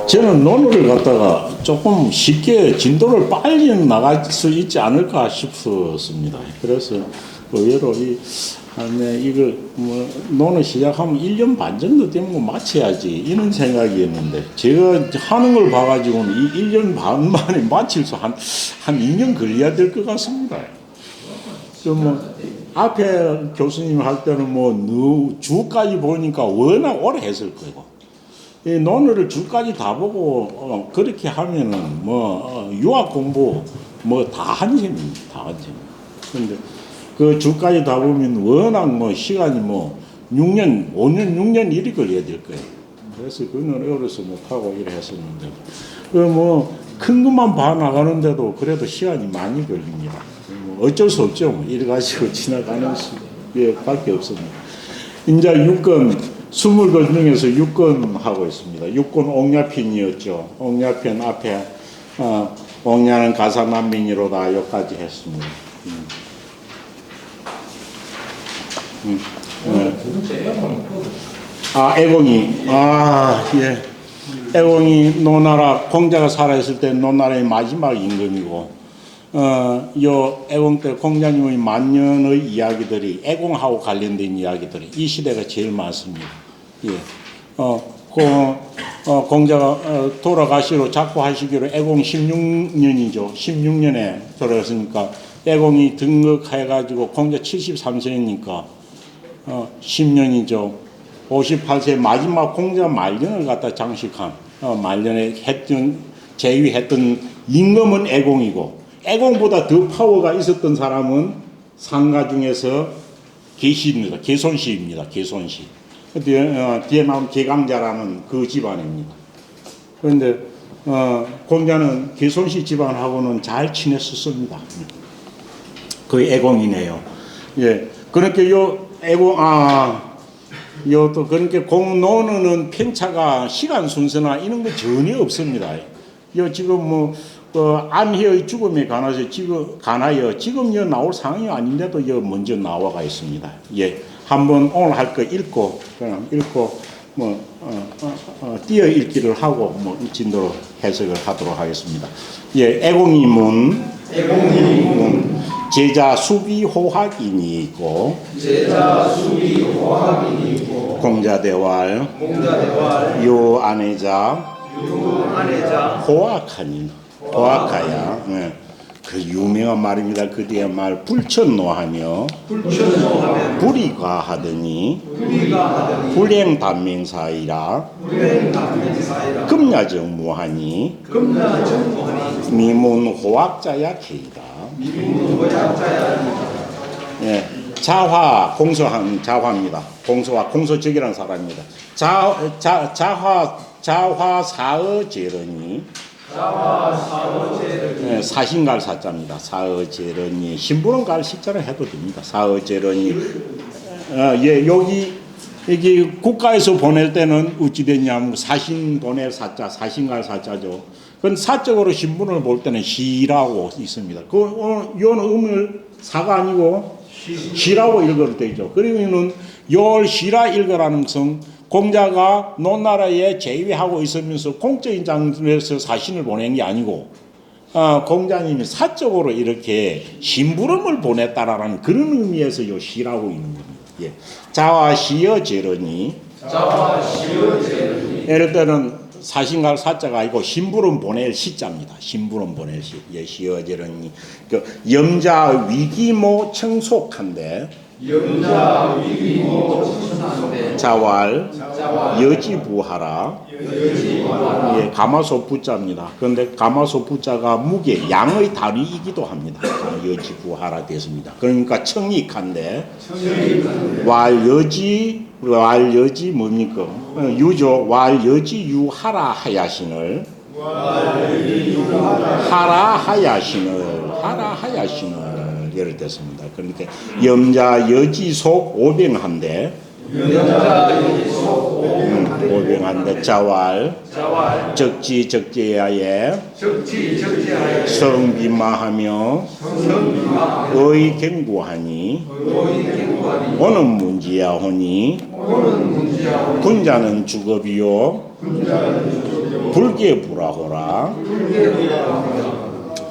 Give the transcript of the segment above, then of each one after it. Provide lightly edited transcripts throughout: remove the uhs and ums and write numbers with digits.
저는 논어를 갖다가 조금 쉽게 진도를 빨리 나갈 수 있지 않을까 싶었습니다. 그래서 의외로 이걸 논어 시작하면 1년 반 정도 되면 마쳐야지 이런 생각이었는데 제가 하는 걸 봐가지고는 이 1년 반 만에 마칠 수 한 2년 걸려야 될 것 같습니다. 앞에 교수님 할 때는 주까지 보니까 워낙 오래 했을 거고. 이 논어를 주까지 다 보고 그렇게 하면은 유학 공부 다 한 셈입니다. 다 한 셈. 근데 그 주까지 다 보면 워낙 시간이 6년, 5년, 6년 이리 걸려야 될 거예요. 그래서 그건 어려서 못하고 이래 했었는데 큰 것만 봐 나가는데도 그래도 시간이 많이 걸립니다. 어쩔 수 없죠. 이래 가지고 지나가는 수밖에 없습니다. 이제 6권 20권 중에서 6권 하고 있습니다. 6권 옥야편이었죠. 옥야편 앞에 옥야는 가사난민이로다 여기까지 했습니다. 애공이 예. 애공이 노나라 공자가 살아있을 때 노나라의 마지막 임금이고 요 애공 때 공자님의 만년의 이야기들이 애공하고 관련된 이야기들이 이 시대가 제일 많습니다. 예. 공자가 돌아가시로 작고하시기로 애공 16년이죠. 16년에 돌아갔으니까 애공이 등극해가지고 공자 73세니까 10년이죠. 58세 마지막 공자 말년을 갖다 장식한 말년에 제위했던 임금은 애공이고 애공보다 더 파워가 있었던 사람은 상가 중에서 계시입니다. 개손씨입니다. 개손씨. 뒤에 나온 개강자라는 그 집안입니다. 그런데 공자는 개손씨 집안하고는 잘 지냈었습니다. 그 애공이네요. 예. 그렇게 또 그렇게 공론어는 편차가 시간 순서나 이런 거 전혀 없습니다. 지금 안희의 죽음에 관해서 지금 나올 상황이 아닌데도 먼저 나와가 있습니다. 예. 한번 오늘 할 거 읽고 띄어 읽기를 하고 진도로 해석을 하도록 하겠습니다. 예. 애공이문 제자 수비 호학인이 있고 공자대왈 요아내자 호학하야. 네. 그 유명한 말입니다. 그 뒤에 말 불천노하며 불이과하더니 불행단맹사이라 금야정무하니 미문호학자야 케이다. 예, 자화 공서한 자화입니다. 공서와 공서적이라는 사람입니다. 자화사어제러니 사신갈 사자입니다. 사어제러니 신부는 갈 시자를 해도 됩니다. 사어제러니 여기 국가에서 보낼 때는 어찌 됐냐면 사신 보낼 사자, 사신갈 사자죠. 그건 사적으로 신분을 볼 때는 시라고 있습니다. 요는 음을 사가 아니고 시라고 읽어도 되죠. 그러면은 요 시라 읽으라는 것은 공자가 논나라에 제위하고 있으면서 공적인 장소에서 사신을 보낸 게 아니고 공자님이 사적으로 이렇게 심부름을 보냈다라는 그런 의미에서 요 시라고 있는 겁니다. 예. 자와 시어 제러니 예를 때는 사신갈 사자가 아니고 심부름 보낼 시자입니다. 심부름 보낼 시. 예, 시어 제러니 염자 위기모 청속한데 자왈 여지부하라. 예, 가마솥 부자입니다. 그런데 가마솥 부자가 무게 양의 다리이기도 합니다. 여지부하라 됐습니다. 그러니까 청익한데 왈여지 뭡니까? 유죠. 왈여지 유하라 하야신을 하라하야신을 예를 들었습니다. 그러니까 염자 여지속 오병한데 오병한데 자왈 적지야에 성비마하며 의경구하니 오는 문지야 호니 군자는 주겁이요 불계 불화호라.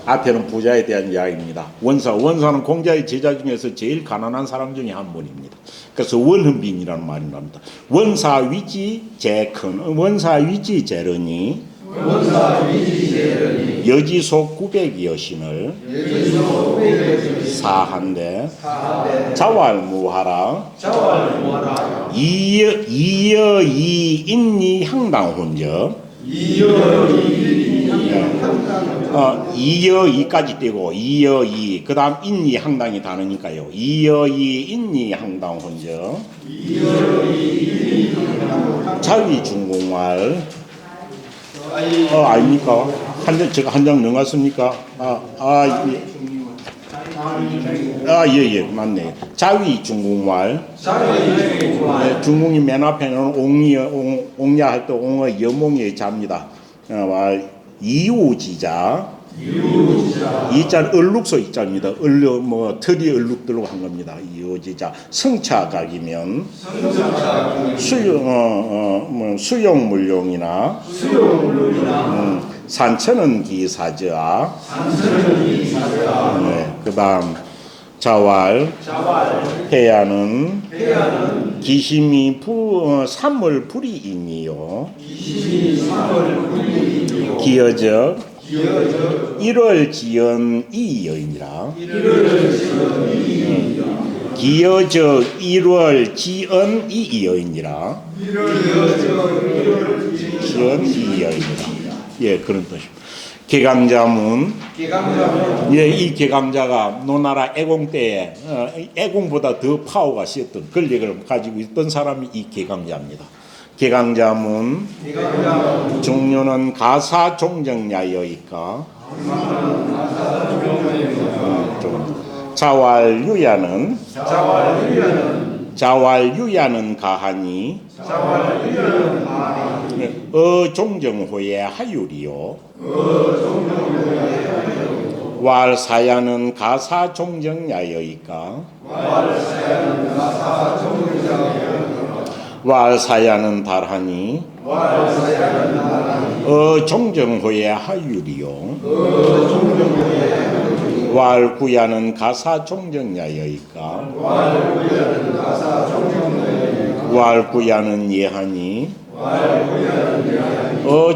앞에는 부자에 대한 이야기입니다. 원사는 공자의 제자 중에서 제일 가난한 사람 중에 한 분입니다. 그래서 원흥빈이라는 말이 납니다. 원사위지 제르니 여지속 900여 여신을 사한데 자왈무하라 이여이 인니 향당 혼적 이여이까지 떼고 이여이 그 다음 인니 향당이 다르니까요. 이여이 인니 향당 혼적 자위 중공말 아닙니까? 제가 한 장 넘었습니까? 예, 맞네. 자위 중국말. 네, 중국이 맨 앞에는 옹야 할 때 옹의 여몽의 자입니다. 이우지자. 이자는 얼룩소 이자입니다. 터리 얼룩들로 한 겁니다. 이우지자. 성차각이면 수용물용이나 산천은 기사자. 네, 그다음 자왈 해야는 기심이 산물 불이이니요. 기여적 1월 지연 이여이니라. 기여적 1월 지연 이여이니라. 지연 이여이니라. 예, 그런 뜻입니다. 개강자문. 예, 이 개강자가 노나라 애공 때에 애공보다 더 파워가 세었던 권력을 가지고 있던 사람이 이 개강자입니다. 개강자문 종료는 가사 종정야여이까. 자왈유야는 가하니 종정호의 하율이요. 왈사야는 가사 종정야여이까. 왈사야는 달하니 종정호의 하율이요. 왈구야는 가사 종정야여이까. 왈구야는 예하니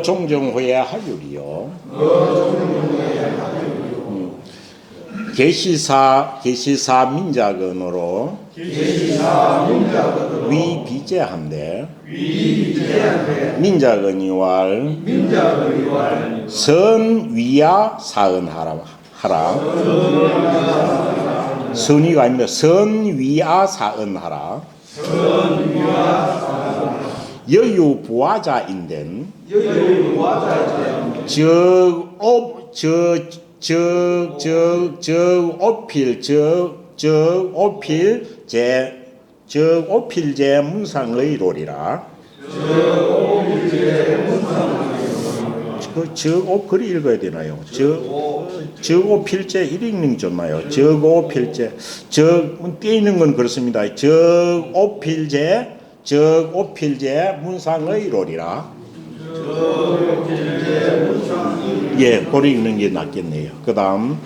종정호의 하율이요. 계시사 민자근으로 위비제한데 민자근이 왈 선위야 사은하라. 선위가 아니라 선위야 사은하라. 여유 부하자인된 오필제 문상의 롤이라. 그리 읽어야 되나요? 오필제 이링님 좀 나요. 오필제 떼 있는 건 그렇습니다. 오필제 문상의 롤이라. 예, 고리 읽는 게 낫겠네요. 그 다음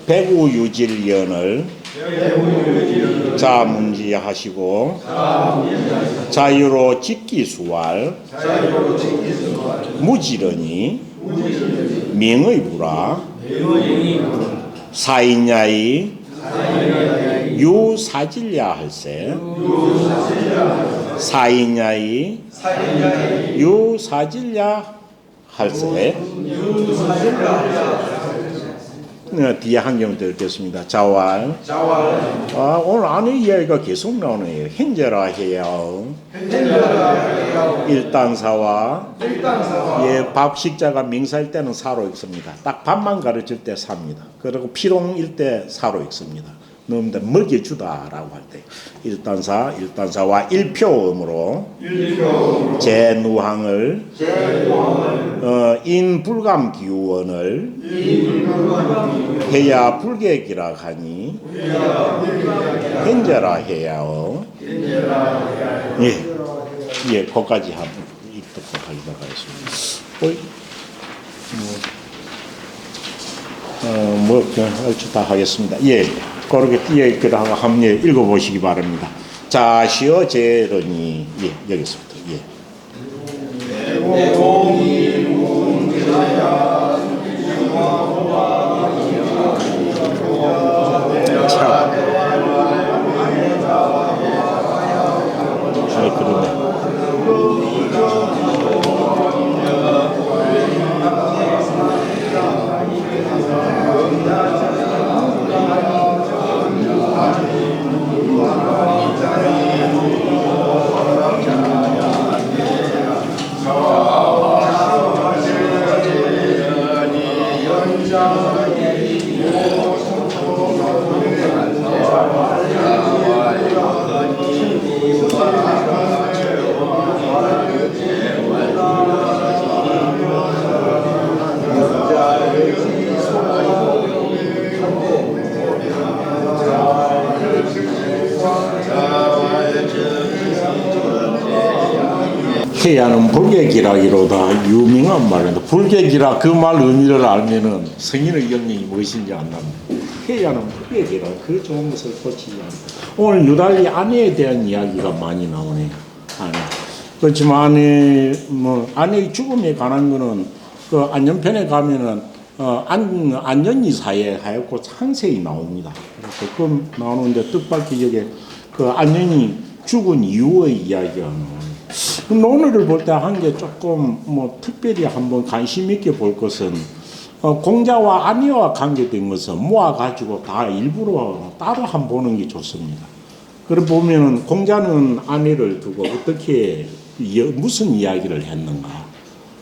백우유질연을 자문지하시고 자유로 직기수활 무지런히 명의 부라 사인야이 유사질야 할세. 사인야이 유사질야 할세. 뒤에 한 경 더 읽겠습니다. 자왈. 오늘 안에 이야기가 계속 나오네요. 현재라 해야. 일단사와 예, 밥식자가 명사일 때는 사로 읽습니다. 딱 밥만 가르칠 때 사입니다. 그리고 피롱일 때 사로 읽습니다. 너무들 먹여주다라고 할 때 일단사와 일표음으로 제누항을 인불감기원을 해야 불객이라 하니 현재라 해야오. 예. 예, 거기까지 한번 읽도록 하겠습니다. 그냥 얼추 다 하겠습니다. 예, 그렇게 띄어있기도 하고 읽어보시기 바랍니다. 자, 시어 제런이, 예, 여기서부터, 예. 잘 그러네. 태야는 불개기라기로다 유명한 말인데 불개기라 그 말 의미를 알면은 성인의 경륜이 무엇인지 안답니다. 태야는 불개기라 그 좋은 것을 고치지 않는다. 오늘 유달리 아내에 대한 이야기가 많이 나오네요. 아내. 그렇지만 아내의 죽음에 관한 거는 그 안전편에 가면은 안전이사에 하얗고 상세히 나옵니다. 그래서 그 나오는데 뜻밖의 여기에 그 안전이 죽은 이유의 이야기가 나와요. 논어를 볼 때 한 게 조금 특별히 한번 관심 있게 볼 것은 공자와 아내와 관계된 것은 모아가지고 다 일부러 따로 한번 보는 게 좋습니다. 그래 보면은 공자는 아내를 두고 어떻게 무슨 이야기를 했는가,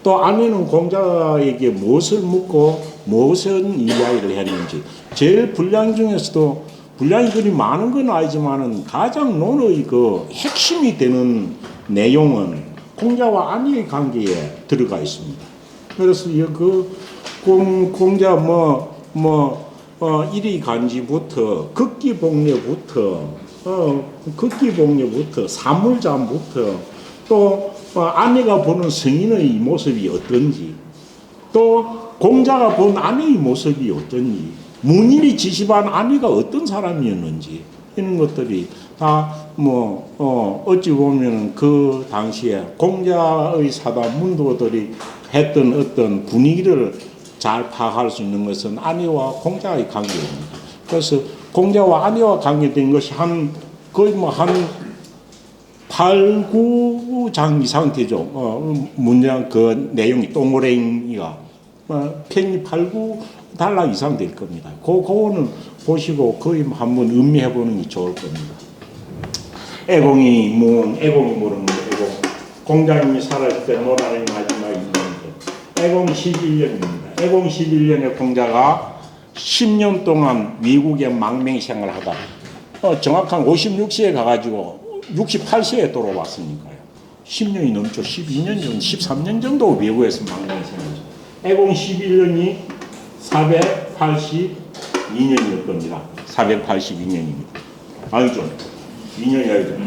또 아내는 공자에게 무엇을 묻고 무슨 이야기를 했는지, 제일 분량 중에서도 분량이 그리 많은 건 아니지만은 가장 논의 그 핵심이 되는 내용은 공자와 아내의 관계에 들어가 있습니다. 그래서 그 공자 일의간지부터 극기복례부터 사물잠부터 또 아내가 보는 성인의 모습이 어떤지, 또 공자가 본 아내의 모습이 어떤지, 문일이 지시한 아내가 어떤 사람이었는지, 이런 것들이 다 어찌 보면 그 당시에 공자의 사다 문도들이 했던 어떤 분위기를 잘 파악할 수 있는 것은 아내와 공자의 관계입니다. 그래서 공자와 아내와 관계된 것이 거의 한 8, 9장 이상 되죠. 문장 그 내용이 동그랭이가 편이 8, 9달러 이상 될 겁니다. 그거는 보시고 거의 한번 음미해 보는 게 좋을 겁니다. 애공이 물은 애공. 공자님이 살았을 때 노라의 마지막 2년. 애공 11년입니다. 애공 11년에 공자가 10년 동안 미국에 망명 생활을 하다 정확한 56세에 가가지고 68세에 돌아왔으니까요. 10년이 넘죠. 12년 정도, 13년 정도 미국에서 망명 생활했죠. 애공 11년이 482년일 겁니다. 482년입니다. 아니죠. 2년이 아니죠.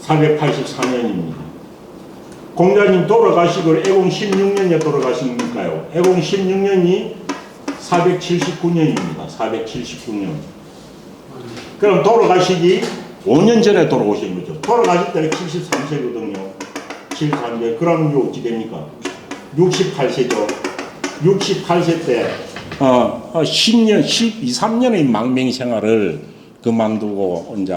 484년입니다. 공자님 돌아가시고 애공 16년에 돌아가시니까요. 애공 16년이 479년입니다. 479년. 그럼 돌아가시기 5년 전에 돌아오신 거죠. 돌아가실 때는 73세거든요. 73세. 그럼 이게 어찌 됩니까? 68세죠. 68세 때 10년, 12, 3년의 망명 생활을 그만두고 이제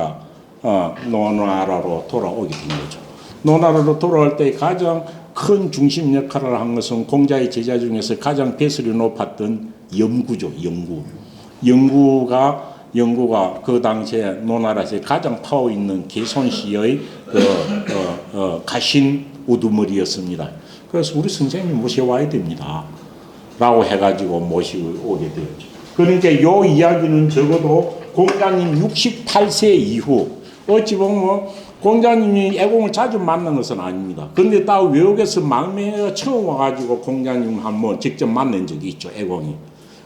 노나라로 돌아오게 된 거죠. 노나라로 돌아올 때 가장 큰 중심 역할을 한 것은 공자의 제자 중에서 가장 배설이 높았던 영구죠. 영구가 그 당시에 노나라에서 가장 파워 있는 개손시의 가신 우두머리였습니다. 그래서 우리 선생님 모셔와야 됩니다. 라고 해가지고 모시고 오게 되었죠. 그러니까 이 이야기는 적어도 공자님 68세 이후, 어찌 보면 공자님이 애공을 자주 만난 것은 아닙니다. 그런데 딱 외국에서 망명해가 처음 와가지고 공자님 한번 직접 만난 적이 있죠. 애공이.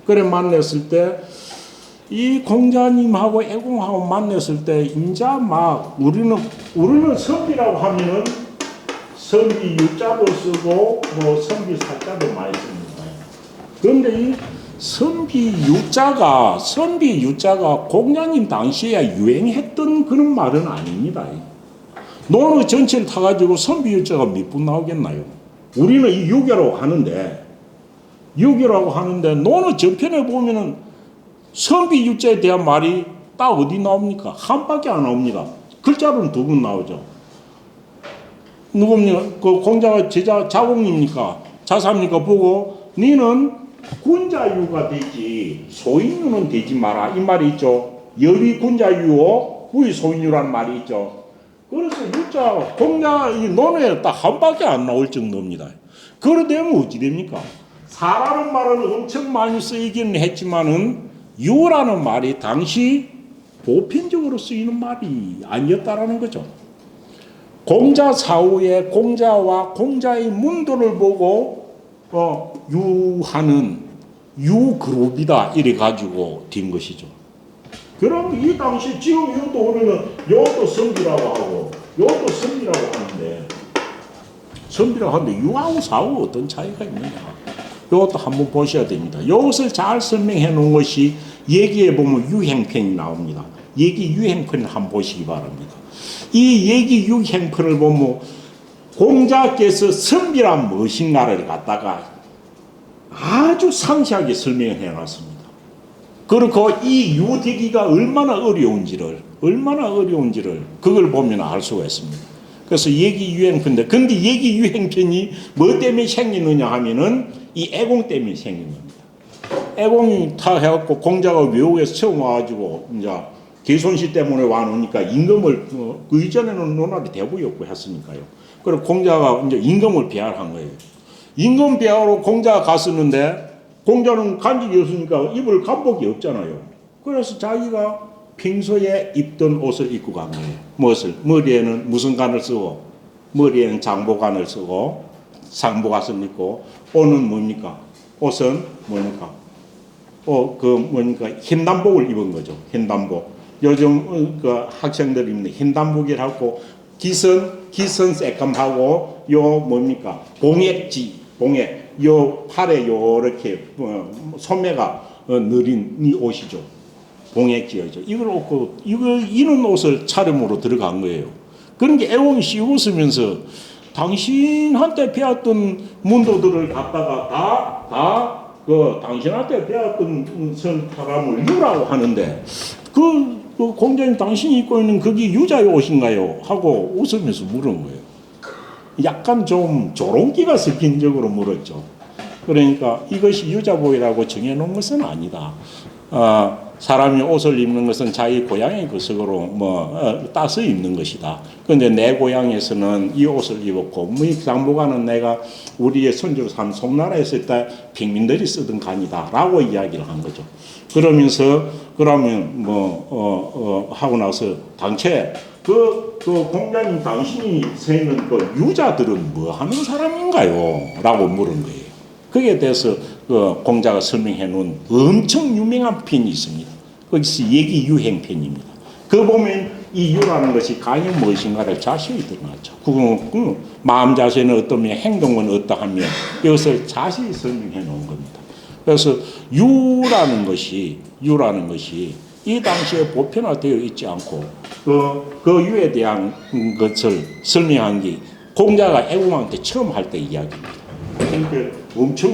그래 만났을 때 이 공자님하고 애공하고 만났을 때 인자 막 우리는 선비라고 하면은 선비 유자도 쓰고 뭐 선비 사자도 많이 씁니다. 그런데 이 선비 유자가 공자님 당시에 유행했던 그런 말은 아닙니다. 논어 전체를 타가지고 선비 유자가 몇 분 나오겠나요? 우리는 이 유교라고 하는데 논어 전편에 보면은 선비 유자에 대한 말이 딱 어디 나옵니까? 한 밖에 안 나옵니다. 글자로는 두 분 나오죠. 누굽니까? 그 공자가 제자 자공입니까? 자사입니까? 보고 니는 군자유가 되지 소인유는 되지 마라 이 말이 있죠. 여비 군자유요 부의 소인유라는 말이 있죠. 그래서 유자 공자 이 논에 딱 한 밖에 안 나올 정도입니다. 그러되면 어찌 됩니까? 사라는 말은 엄청 많이 쓰이기는 했지만은 유라는 말이 당시 보편적으로 쓰이는 말이 아니었다라는 거죠. 공자 사후에 공자와 공자의 문도를 보고 유하는 유그룹이다 이래 가지고 된 것이죠. 그럼 이 당시 지금 이것도 우리는 요것도 선비라고 하고 요것도 선비라고 하는데 유하고 사후 어떤 차이가 있느냐 이것도 한번 보셔야 됩니다. 이것을 잘 설명해 놓은 것이 얘기해 보면 유행편이 나옵니다. 얘기 유행편을 한번 보시기 바랍니다. 이 얘기 유행편을 보면 공자께서 선비란 무엇인가를 갖다가 아주 상세하게 설명해 놨습니다. 그리고 이 유되기가 얼마나 어려운지를 그걸 보면 알 수가 있습니다. 그래서 얘기 유행편인데 근데 얘기 유행편이 뭐 때문에 생기느냐 하면은 이 애공 때문에 생긴 겁니다. 애공이 다 해갖고 공자가 외국에서 처음 와가지고 이제 개손시 때문에 와놓으니까 임금을 그 이전에는 논할이 대부였고 했으니까요. 그리고 공자가 이제 임금을 배할한 거예요. 임금 배하러 공자가 갔었는데 공자는 간직이 없으니까 입을 간복이 없잖아요. 그래서 자기가 평소에 입던 옷을 입고 간 거예요. 무엇을? 머리에는 무슨 간을 쓰고 머리에는 장보간을 쓰고 상보갓을 입고 옷은 뭡니까? 옷은 뭡니까? 흰단복을 입은 거죠. 흰단복. 요즘 그 학생들 입는 흰단복이라고 기선 새감하고 요 뭡니까? 봉액 요 팔에 요렇게 소매가 느린 이 옷이죠. 봉액지어죠. 이걸 입고 이런 옷을 차림으로 들어간 거예요. 그런 게 애공이 씌우면서 당신한테 배웠던 문도들을 갖다가 그 당신한테 배웠던 사람을 유라고 하는데 그 공자님 당신이 입고 있는 그게 유자의 옷인가요? 하고 웃으면서 물은 거예요. 약간 좀 조롱기가 섞인 적으로 물었죠. 그러니까 이것이 유자복이라고 정해놓은 것은 아니다. 사람이 옷을 입는 것은 자기 고향의 것으로 따서 입는 것이다. 그런데 내 고향에서는 이 옷을 입었고, 장보관은 내가 우리의 선조 삼 송나라에 있을 때 평민들이 쓰던 간이다라고 이야기를 한 거죠. 그러면서 그러면 하고 나서 당최 그 공자님 당신이 세는 그 유자들은 뭐 하는 사람인가요? 라고 물은 거예요. 거기에 대해서 그 공자가 설명해 놓은 엄청 유명한 편이 있습니다. 거기서 얘기 유행편입니다. 그 보면 이 유라는 것이 과연 무엇인가를 자세히 드러났죠. 그 마음 자세는 어떠며 행동은 어떠하며 이것을 자세히 설명해 놓은 겁니다. 그래서 유라는 것이 이 당시에 보편화되어 있지 않고 그 유에 대한 것을 설명한 게 공자가 애공한테 처음 할 때 이야기입니다. 그러니까 엄청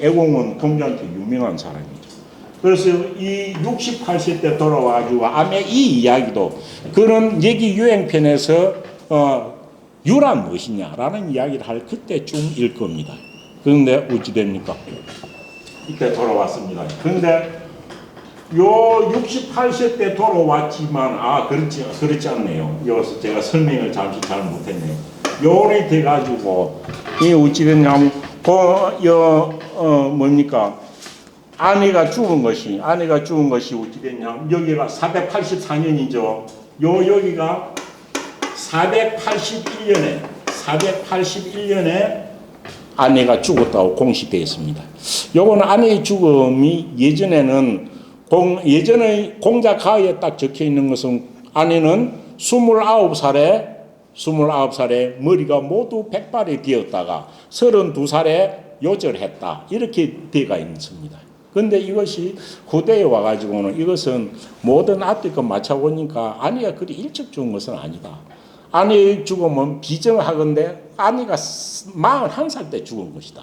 애공은 공자한테 유명한 사람이죠. 그래서 이 68세 때 돌아와가지고 아마 이 이야기도 그런 얘기 유행편에서 유란 무엇이냐라는 이야기를 할 그때쯤일 겁니다. 그런데 어찌 됩니까? 이때 돌아왔습니다. 그런데 요 68세 때 돌아왔지만 그렇지 않네요. 여기서 제가 설명을 잠시 잘 못했네요. 요래 돼가지고 이 어찌 됐냐면 뭡니까? 아내가 죽은 것이 어찌 됐냐면 여기가 484년이죠. 여기가 481년에 아내가 죽었다고 공시되어 있습니다. 요거는 아내의 죽음이 예전에 공자 가에 딱 적혀 있는 것은 아내는 29살에 29살에 머리가 모두 백발이 되었다가 32살에 요절했다. 이렇게 되어 있습니다. 근데 이것이 후대에 와가지고는 이것은 모든 앞뒤가 맞춰보니까 아내가 그리 일찍 죽은 것은 아니다. 아내의 죽음은 비정하건대 아내가 41살 때 죽은 것이다.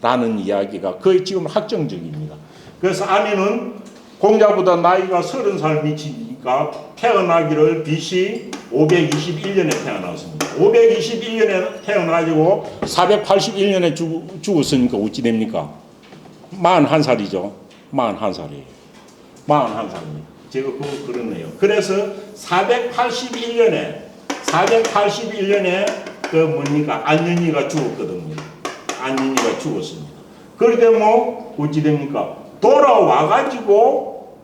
라는 이야기가 거의 지금 확정적입니다. 그래서 아내는 공자보다 나이가 30살 미치니까 태어나기를 BC 521년에 태어났습니다. 521년에 태어나가지고 481년에 죽었으니까 어찌 됩니까? 41살이죠. 41살이에요. 41살입니다. 제가 그러네요. 그래서 481년에 안년이가 죽었거든요. 안년이가 죽었습니다. 그런데 뭐 어찌 됩니까? 돌아와가지고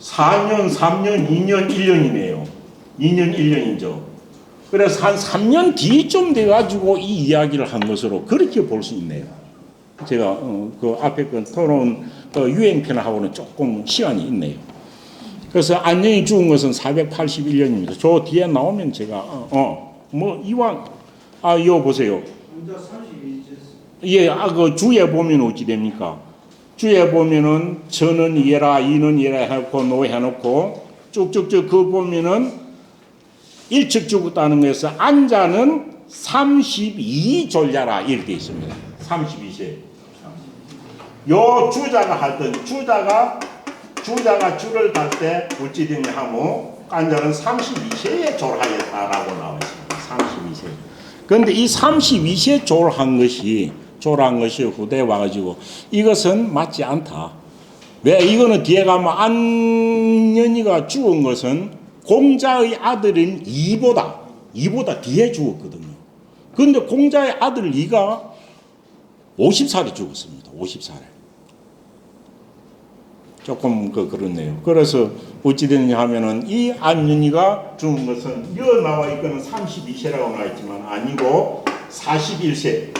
4년, 3년, 2년, 1년이네요. 2년, 1년이죠. 그래서 한 3년 뒤쯤 돼가지고 이 이야기를 한 것으로 그렇게 볼 수 있네요. 제가 그 앞에 그 토론 유행편하고는 조금 시간이 있네요. 그래서 안녕이 죽은 것은 481년입니다. 저 뒤에 나오면 제가 뭐 이왕 이거 보세요. 예, 그 주에 보면 어찌 됩니까? 주에 보면은 저는 이해라, 이는 이해라 해놓고 노해놓고 쭉쭉쭉 그 보면은 일찍 죽었다는 것에서 안자는 32졸자라 이렇게 있습니다. 32세. 요 주자가 할 때 주자가 줄을 달 때 어찌 되냐 하면 안자는 32세에 졸하였다라고 나와 있습니다. 32세. 그런데 이 32세에 졸한 것이 후대에 와가지고 이것은 맞지 않다. 왜? 이거는 뒤에 가면 안년이가 죽은 것은 공자의 아들인 이보다 뒤에 죽었거든요. 그런데 공자의 아들 이가 50살에 죽었습니다. 50살에. 조금 그렇네요. 그래서 어찌 됐냐 하면은 이 안윤이가 죽은 것은 여기 나와 있거는 32세라고 나와 있지만 아니고 41세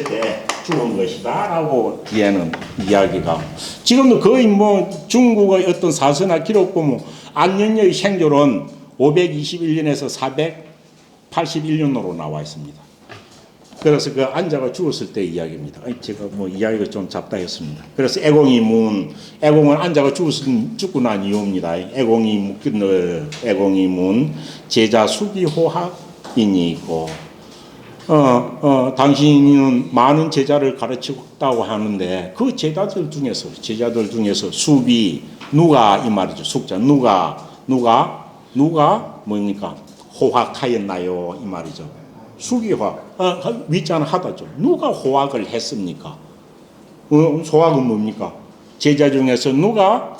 때 죽은 것이다 라고 뒤에는 이야기가 지금도 거의 뭐 중국의 어떤 사서나 기록 보면 안윤의 생존은 521년에서 481년으로 나와 있습니다. 그래서 그 안자가 죽었을 때 이야기입니다. 제가 뭐 이야기가 좀 잡다했습니다. 그래서 애공은 안자가 죽고 난 이유입니다. 애공이문 제자 수기호학인이 있고 당신은 많은 제자를 가르치고 하는데 그 제자들 중에서 수비 누가 이 말이죠. 숙자 누가 뭡니까 호학하였나요 이 말이죠. 수기화 위자는 하다죠. 누가 호학을 했습니까? 소학은 뭡니까? 제자 중에서 누가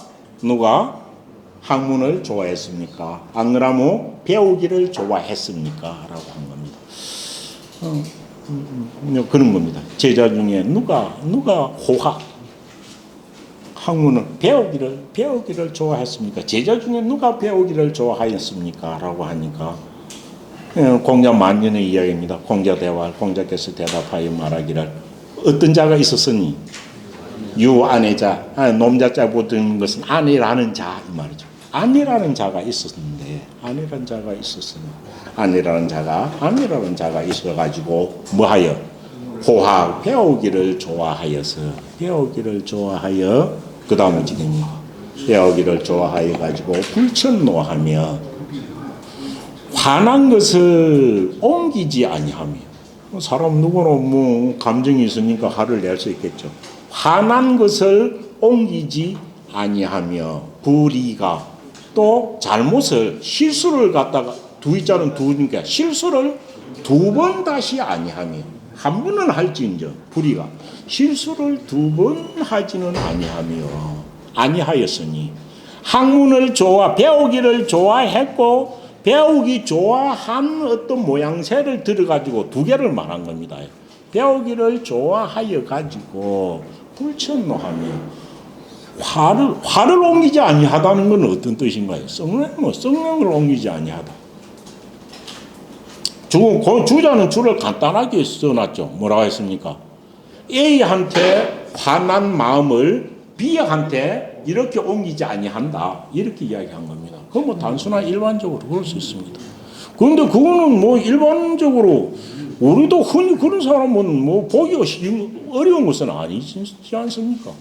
학문을 좋아했습니까? 안 그러면 배우기를 좋아했습니까? 라고 한 겁니다. 그런 겁니다. 제자 중에 누가 호학 학문을 배우기를 좋아했습니까? 제자 중에 누가 배우기를 좋아하였습니까? 라고 하니까 공자 만년의 이야기입니다. 공자 대화, 공자께서 대답하여 말하기를 어떤 자가 있었으니 유아내자, 놈자자 보던 것은 아내라는 자 이 말이죠. 아내라는 자가 있었는데 아내라는 자가 있어가지고 뭐하여 호학 배우기를 좋아하여 그 다음 어찌 됩니까? 배우기를 좋아하여 가지고 불천노하며 화난 것을 옮기지 아니하며 사람 누구나 뭐 감정이 있으니까 화를 낼 수 있겠죠. 화난 것을 옮기지 아니하며 불의가 또 실수를 갖다가 두이자는 두니까 실수를 두 번 다시 아니하며 한 번은 할지인저 불의가 실수를 두 번 하지는 아니하였으니 학문을 배우기를 좋아했고 배우기 좋아한 어떤 모양새를 들어가지고 두 개를 말한 겁니다. 배우기를 좋아하여 가지고 불천노하며 화를 옮기지 아니하다는 건 어떤 뜻인가요? 성령을 옮기지 아니하다. 주자는 줄을 간단하게 써놨죠. 뭐라고 했습니까? A한테 화난 마음을 B한테 이렇게 옮기지 아니한다. 이렇게 이야기한 겁니다. 그건 뭐 단순한 일반적으로 그럴 수 있습니다. 그런데 그거는 뭐 일반적으로 우리도 흔히 그런 사람은 뭐 보기가 어려운 것은 아니지 않습니까?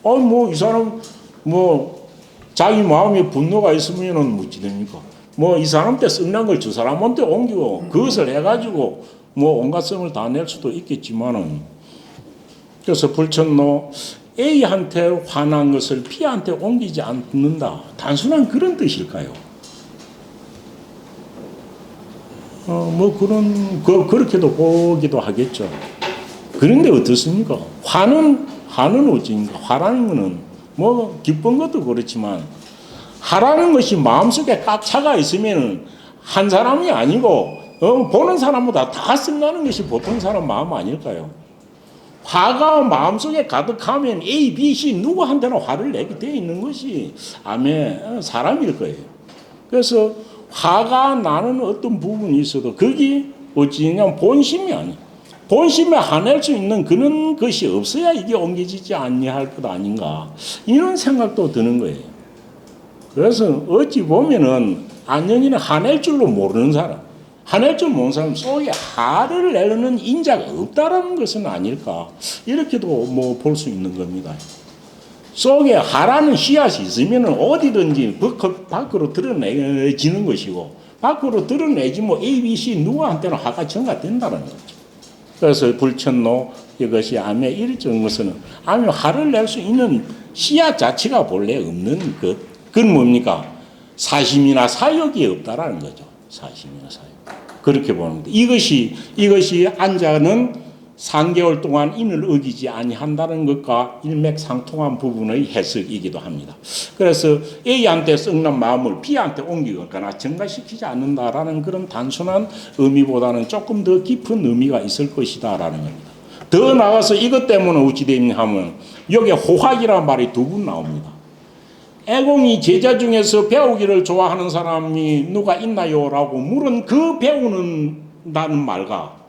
아니 뭐 이 사람 뭐 자기 마음에 분노가 있으면은 뭐지 됩니까? 뭐 이 사람한테 썩난 걸 저 사람한테 옮기고 그것을 해가지고 뭐 온갖 성을 다 낼 수도 있겠지만은 그래서 불천노 A한테 화난 것을 B한테 옮기지 않는다. 단순한 그런 뜻일까요? 뭐 그렇게도 보기도 하겠죠. 그런데 어떻습니까? 화는 어찌인가? 화라는 거는 뭐 기쁜 것도 그렇지만 화라는 것이 마음속에 꽉 차가 있으면은 한 사람이 아니고 보는 사람보다 다 쓴다는 것이 보통 사람 마음 아닐까요? 화가 마음속에 가득하면 A, B, C 누구한테나 화를 내게 되어 있는 것이 사람일 거예요. 그래서 화가 나는 어떤 부분이 있어도 그게 어찌냐면 본심이 아니에요. 본심에 화낼 수 있는 그런 것이 없어야 이게 옮겨지지 아니할 것 아닌가 이런 생각도 드는 거예요. 그래서 어찌 보면은 안영이는 화낼 줄로 모르는 사람, 화낼 줄 모르는 사람 속에 화를 내려는 인자가 없다라는 것은 아닐까 이렇게도 뭐 볼 수 있는 겁니다. 속에 화라는 씨앗이 있으면 어디든지 밖으로 드러내지는 것이고 밖으로 드러내지 뭐 A, B, C 누구한테나 화가 전가된다는 거죠. 그래서 불천노 이것이 암에 일정 것은 암에 화를 낼 수 있는 씨앗 자체가 본래 없는 것. 그건 뭡니까? 사심이나 사욕이 없다라는 거죠. 사심이나 사욕. 그렇게 보는데 이것이 안자는 3개월 동안 인을 어기지 아니한다는 것과 일맥상통한 부분의 해석이기도 합니다. 그래서 A한테 썩는 마음을 B한테 옮기거나 증가시키지 않는다라는 그런 단순한 의미보다는 조금 더 깊은 의미가 있을 것이다라는 겁니다. 더 나아가서 이것 때문에 어찌 되냐 하면 여기에 호학이라는 말이 두 번 나옵니다. 애공이 제자 중에서 배우기를 좋아하는 사람이 누가 있나요? 라고 물은 그 배우는다는 말과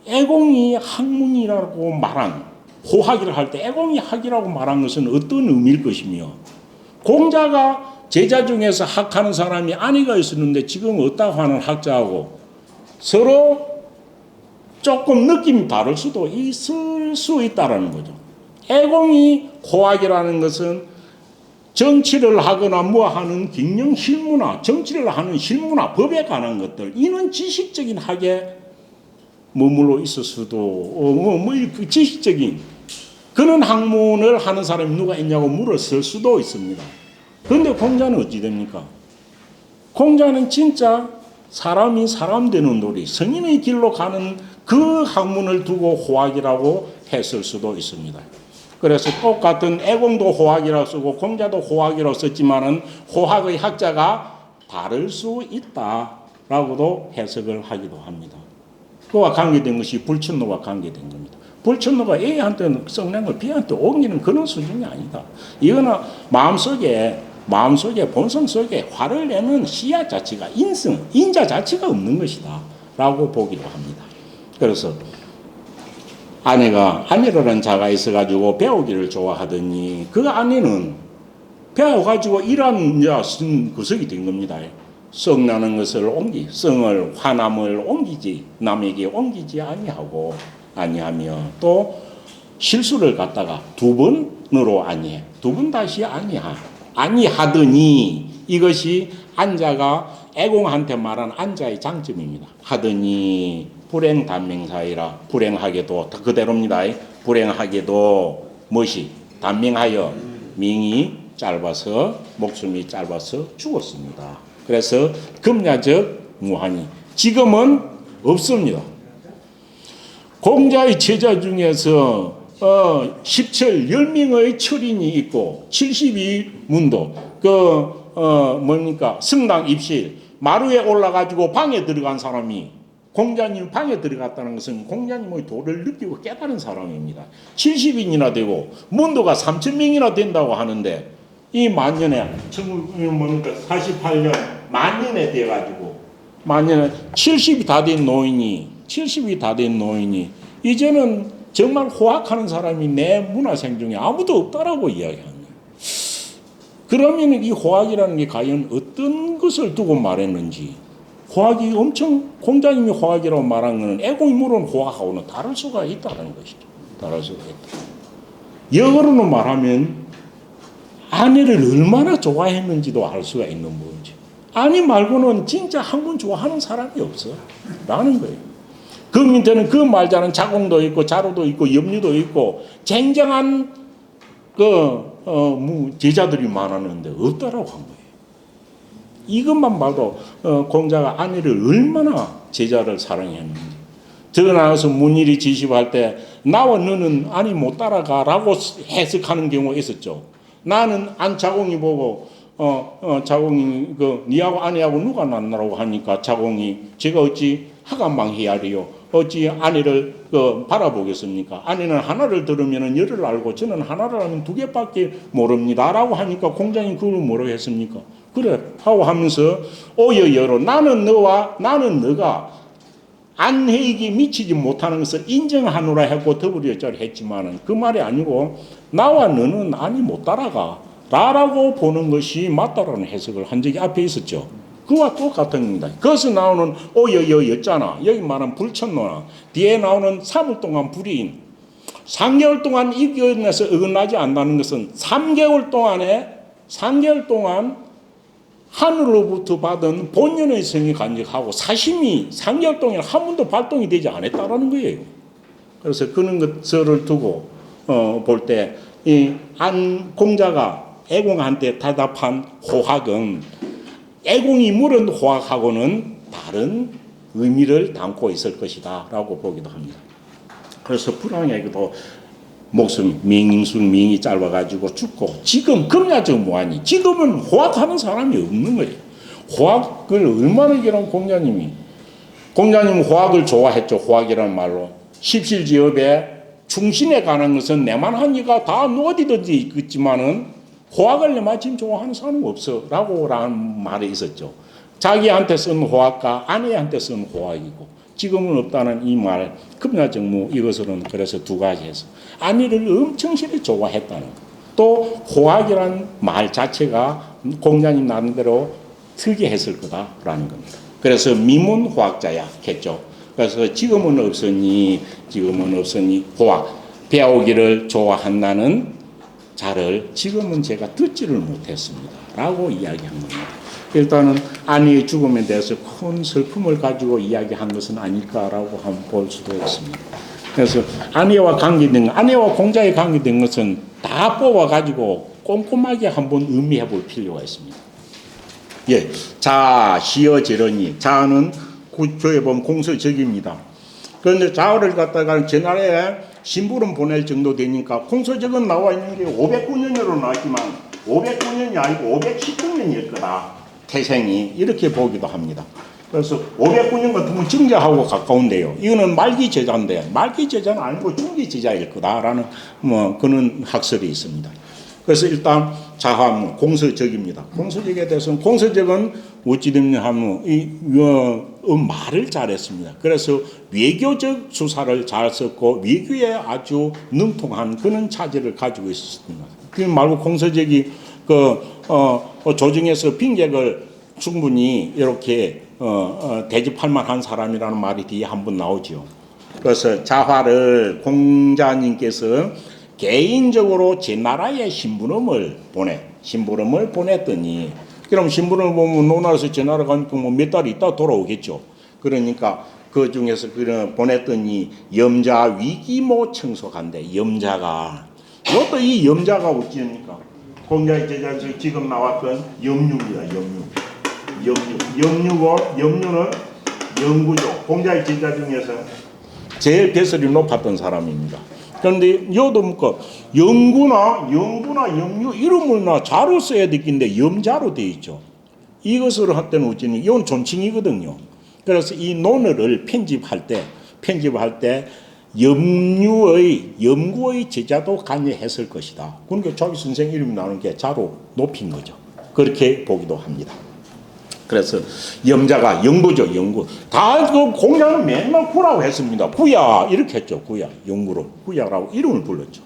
애공이 학문이라고 말한 호학이라 할 때 애공이 학이라고 말한 것은 어떤 의미일 것이며 공자가 제자 중에서 학하는 사람이 아내가 있었는데 지금 없다고 하는 학자하고 서로 조금 느낌이 다를 수도 있을 수 있다는 거죠. 애공이 호학이라는 것은 정치를 하거나 뭐 하는 경영 실무나 정치를 하는 실무나 법에 관한 것들 이는 지식적인 학에 머물러 있을 수도 지식적인 그런 학문을 하는 사람이 누가 있냐고 물었을 수도 있습니다. 그런데 공자는 어찌 됩니까? 공자는 진짜 사람이 사람 되는 도리 성인의 길로 가는 그 학문을 두고 호학이라고 했을 수도 있습니다. 그래서 똑같은 애공도 호학이라고 쓰고 공자도 호학이라고 썼지만은 호학의 학자가 다를 수 있다라고도 해석을 하기도 합니다. 그와 관계된 것이 불천노와 관계된 겁니다. 불천노가 A한테는 썩는 걸 B한테 옮기는 그런 수준이 아니다. 이거는 마음속에 본성 속에 화를 내는 씨앗 자체가 인자 자체가 없는 것이다 라고 보기도 합니다. 그래서 아내라는 자가 있어가지고 배우기를 좋아하더니 그 아내는 배워가지고 일하는 구석이 된 겁니다. 썩나는 것을 성을 화남을 옮기지 남에게 옮기지 아니하며 또 실수를 갖다가 두 번으로 두 번 다시 아니하더니 이것이 안자가 애공한테 말한 안자의 장점입니다. 하더니 불행단명사이라 불행하게도 그대로입니다. 불행하게도 무엇이 단명하여 명이 짧아서 목숨이 짧아서 죽었습니다. 그래서 금야적 무한이 지금은 없습니다. 공자의 제자 중에서 10철 10명의 철인이 있고 72문도 성당 입실 마루에 올라가지고 방에 들어간 사람이 공자님 방에 들어갔다는 것은 공자님의 도를 느끼고 깨달은 사람입니다. 70인이나 되고 문도가 3,000명이나 된다고 하는데 이 만년에 48년 만년에 돼가지고 만년에 70이 다 된 노인이 이제는 정말 호학하는 사람이 내 문화생 중에 아무도 없다라고 이야기합니다. 그러면 이 호학이라는 게 과연 어떤 것을 두고 말했는지 호학이 엄청 공자님이 호학이라고 말한 것은 애공이 물은 호학하고는 다를 수가 있다는 것이죠. 다를 수가 있다. 역으로는 말하면 아내를 얼마나 좋아했는지도 알 수가 있는 거지. 아내 말고는 진짜 한 번 좋아하는 사람이 없어 라는 거예요. 그 밑에는 그 말자는 자공도 있고 자로도 있고 염류도 있고 쟁쟁한 제자들이 많았는데 없다라고 한 거예요. 이것만 봐도 공자가 아내를 얼마나 제자를 사랑했는지. 더 나아가서 문일이 지시할 때 나와 너는 아니 못 따라가라고 해석하는 경우가 있었죠. 나는 자공이 보고 자공이 니하고 아내하고 누가 낫나라고 하니까 자공이 제가 어찌 하간방해야리요. 어찌 아내를 바라보겠습니까? 아내는 하나를 들으면 열을 알고 저는 하나를 알면 두 개밖에 모릅니다라고 하니까 공자님 그걸 뭐라고 했습니까? 그래 하고 하면서 오여여로 나는 너가 안회익이 미치지 못하는 것을 인정하노라 했고 더불어절 했지만은 그 말이 아니고 나와 너는 아니 못 따라가 라라고 보는 것이 맞다라는 해석을 한 적이 앞에 있었죠. 그와 똑같은 겁니다. 거기서 나오는 오여여였잖아. 여기 말하는 불천노나 뒤에 나오는 3월 동안 불이인 3개월 동안 이겨내서 어긋나지 않는다는 것은 3개월 동안 하늘로부터 받은 본연의 성이 간직하고 사심이 3개월 동안 한 번도 발동이 되지 않았다라는 거예요. 그래서 그런 것을 두고 볼 때 이 공자가 애공한테 대답한 호학은 애공이 물은 호학하고는 다른 의미를 담고 있을 것이다 라고 보기도 합니다. 그래서 불황에도 목숨 명이 짧아가지고 죽고 지금 금야적 무한이 지금은 호학하는 사람이 없는 거예요. 호학을 얼마나 기란 공자님은 호학을 좋아했죠. 호학이라는 말로 십실지업에 충신에 관한 것은 내만 하니까 다 어디든지 있겠지만은 호학을 내만 지금 좋아하는 사람은 없어 라고 라는 말이 있었죠. 자기한테 쓴 호학과 아내한테 쓴 호학이고 지금은 없다는 이 말 금야정무 이것으로는 그래서 두 가지에서 아내를 엄청 실히 좋아했다는 것. 또 호학이라는 말 자체가 공자님 나름대로 특이했을 거다라는 겁니다. 그래서 미문호학자야 했죠. 그래서 지금은 없으니 호학 배우기를 좋아한다는 자를 지금은 제가 듣지를 못했습니다 라고 이야기한 겁니다. 일단은 아내의 죽음에 대해서 큰 슬픔을 가지고 이야기한 것은 아닐까라고 한번 볼 수도 있습니다. 그래서 아내와 공자에 관계된 것은 다 뽑아가지고 꼼꼼하게 한번 의미해 볼 필요가 있습니다. 예, 자, 시어제러니. 자는 구조에 보면 공서적입니다. 그런데 자어를 갖다가 제나라에 심부름 보낼 정도 되니까 공서적은 나와 있는 게 509년으로 나왔지만 509년이 아니고 519년일 거다. 태생이 이렇게 보기도 합니다. 그래서 509년 같으면 증자하고 가까운데요. 이거는 말기 제자인데 말기 제자는 아니고 중기 제자일 거다라는 그런 학설이 있습니다. 그래서 일단 자하무 공서적입니다. 공서적에 대해서는 공서적은 어찌됐냐 하면 말을 잘했습니다. 그래서 외교적 수사를 잘 썼고 외교에 아주 능통한 그런 차지를 가지고 있었습니다. 그 말고 공서적이 조정에서 빈객을 충분히 이렇게 대접할 만한 사람이라는 말이 뒤에 한번 나오죠. 그래서 자화를 공자님께서 개인적으로 제 나라에 심부름을 보냈더니 그럼 심부름을 보면 노나라에서 제 나라 가니까 몇 달 있다 돌아오겠죠. 그러니까 그 중에서 보냈더니 염자 위기모 청소한대. 염자가 이것도 이 염자가 어찌합니까? 공자의 제자에서 지금 나왔던 염류입니다. 염류는 영구죠. 공자의 제자 중에서 제일 배설이 높았던 사람입니다. 그런데 여도 뭐 영구나 염류 이름을나 자로 써야 되겠는데 염자로 되어 있죠. 이것을 할 때는 어찌니 이건 존칭이거든요. 그래서 이 논어를 편집할 때 염구의 제자도 관여했을 것이다. 그러니까 자기 선생 이름이 나오는 게 자로 높인 거죠. 그렇게 보기도 합니다. 그래서 염자가 영구죠, 영구. 다 그 공자는 맨날 구라고 했습니다. 구야 이렇게 했죠. 구야, 영구로 구야라고 이름을 불렀죠.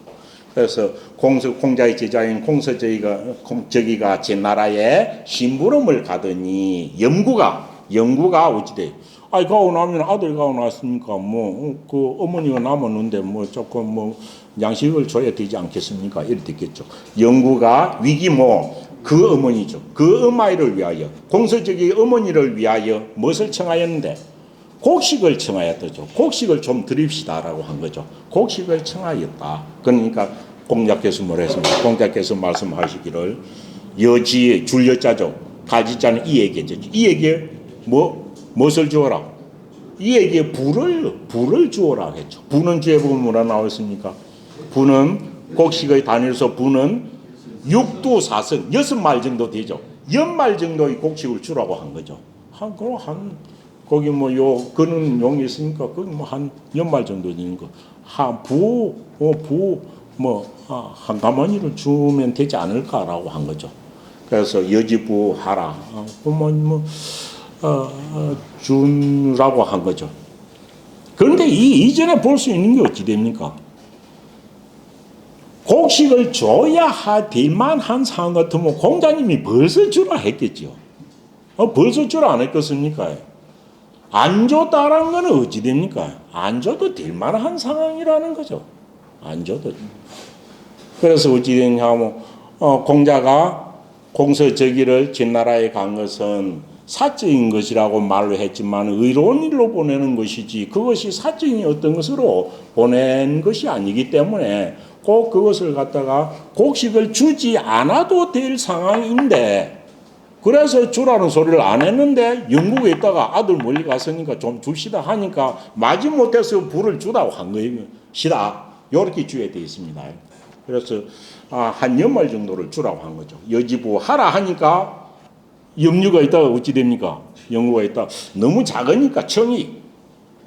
그래서 공자의 제자인 공서저기가 제 나라에 심부름을 가더니 염구가 영구가 어찌돼? 아이 가고 나면 아들 가고 났으니까 뭐 그 어머니가 남았는데 뭐 조금 뭐 양식을 줘야 되지 않겠습니까? 이렇게 됐겠죠. 영구가 위기모 그 어머니죠. 그 엄마이를 위하여 공서적인 어머니를 위하여 무엇을 청하였는데 곡식을 청하였다죠. 곡식을 좀 드립시다라고 한 거죠. 곡식을 청하였다. 그러니까 공자께서 뭐라 했습니까? 공자께서 말씀하시기를 여지에 줄여자죠. 가지자는 이에게죠. 이에게 무엇을 주어라? 이에게 부를 주어라 했죠. 부는 뒤에 보면 뭐라 나왔습니까? 부는 곡식의 단위로서 부는 육두사성 6말 정도 되죠. 연말 정도의 곡식을 주라고 한 거죠. 거기 그는 용이 있으니까 거기 한 연말 정도 되는 거. 한 가마니를 주면 되지 않을까라고 한 거죠. 그래서 여지부하라. 주라고 한 거죠. 그런데 이전에 볼 수 있는 게 어찌 됩니까? 곡식을 줘야 될 만한 상황 같으면 공자님이 벌써 주라 했겠죠. 벌써 주라 안 했겠습니까? 안 줬다라는 건 어찌 됩니까? 안 줘도 될 만한 상황이라는 거죠. 안 줘도. 그래서 어찌 되냐면 공자가 공서저기를 진나라에 간 것은 사적인 것이라고 말로 했지만 의로운 일로 보내는 것이지 그것이 사적인 어떤 것으로 보낸 것이 아니기 때문에 꼭 그것을 갖다가 곡식을 주지 않아도 될 상황인데 그래서 주라는 소리를 안 했는데 영국에 있다가 아들 멀리 갔으니까 좀 줍시다 하니까 마지못해서 불을 주라고 한 것이다. 이렇게 주에 되어 있습니다. 그래서 한 연말 정도를 주라고 한 거죠. 여지부 하라 하니까 염류가 있다가 어찌 됩니까? 영구가 있다. 너무 작으니까 청이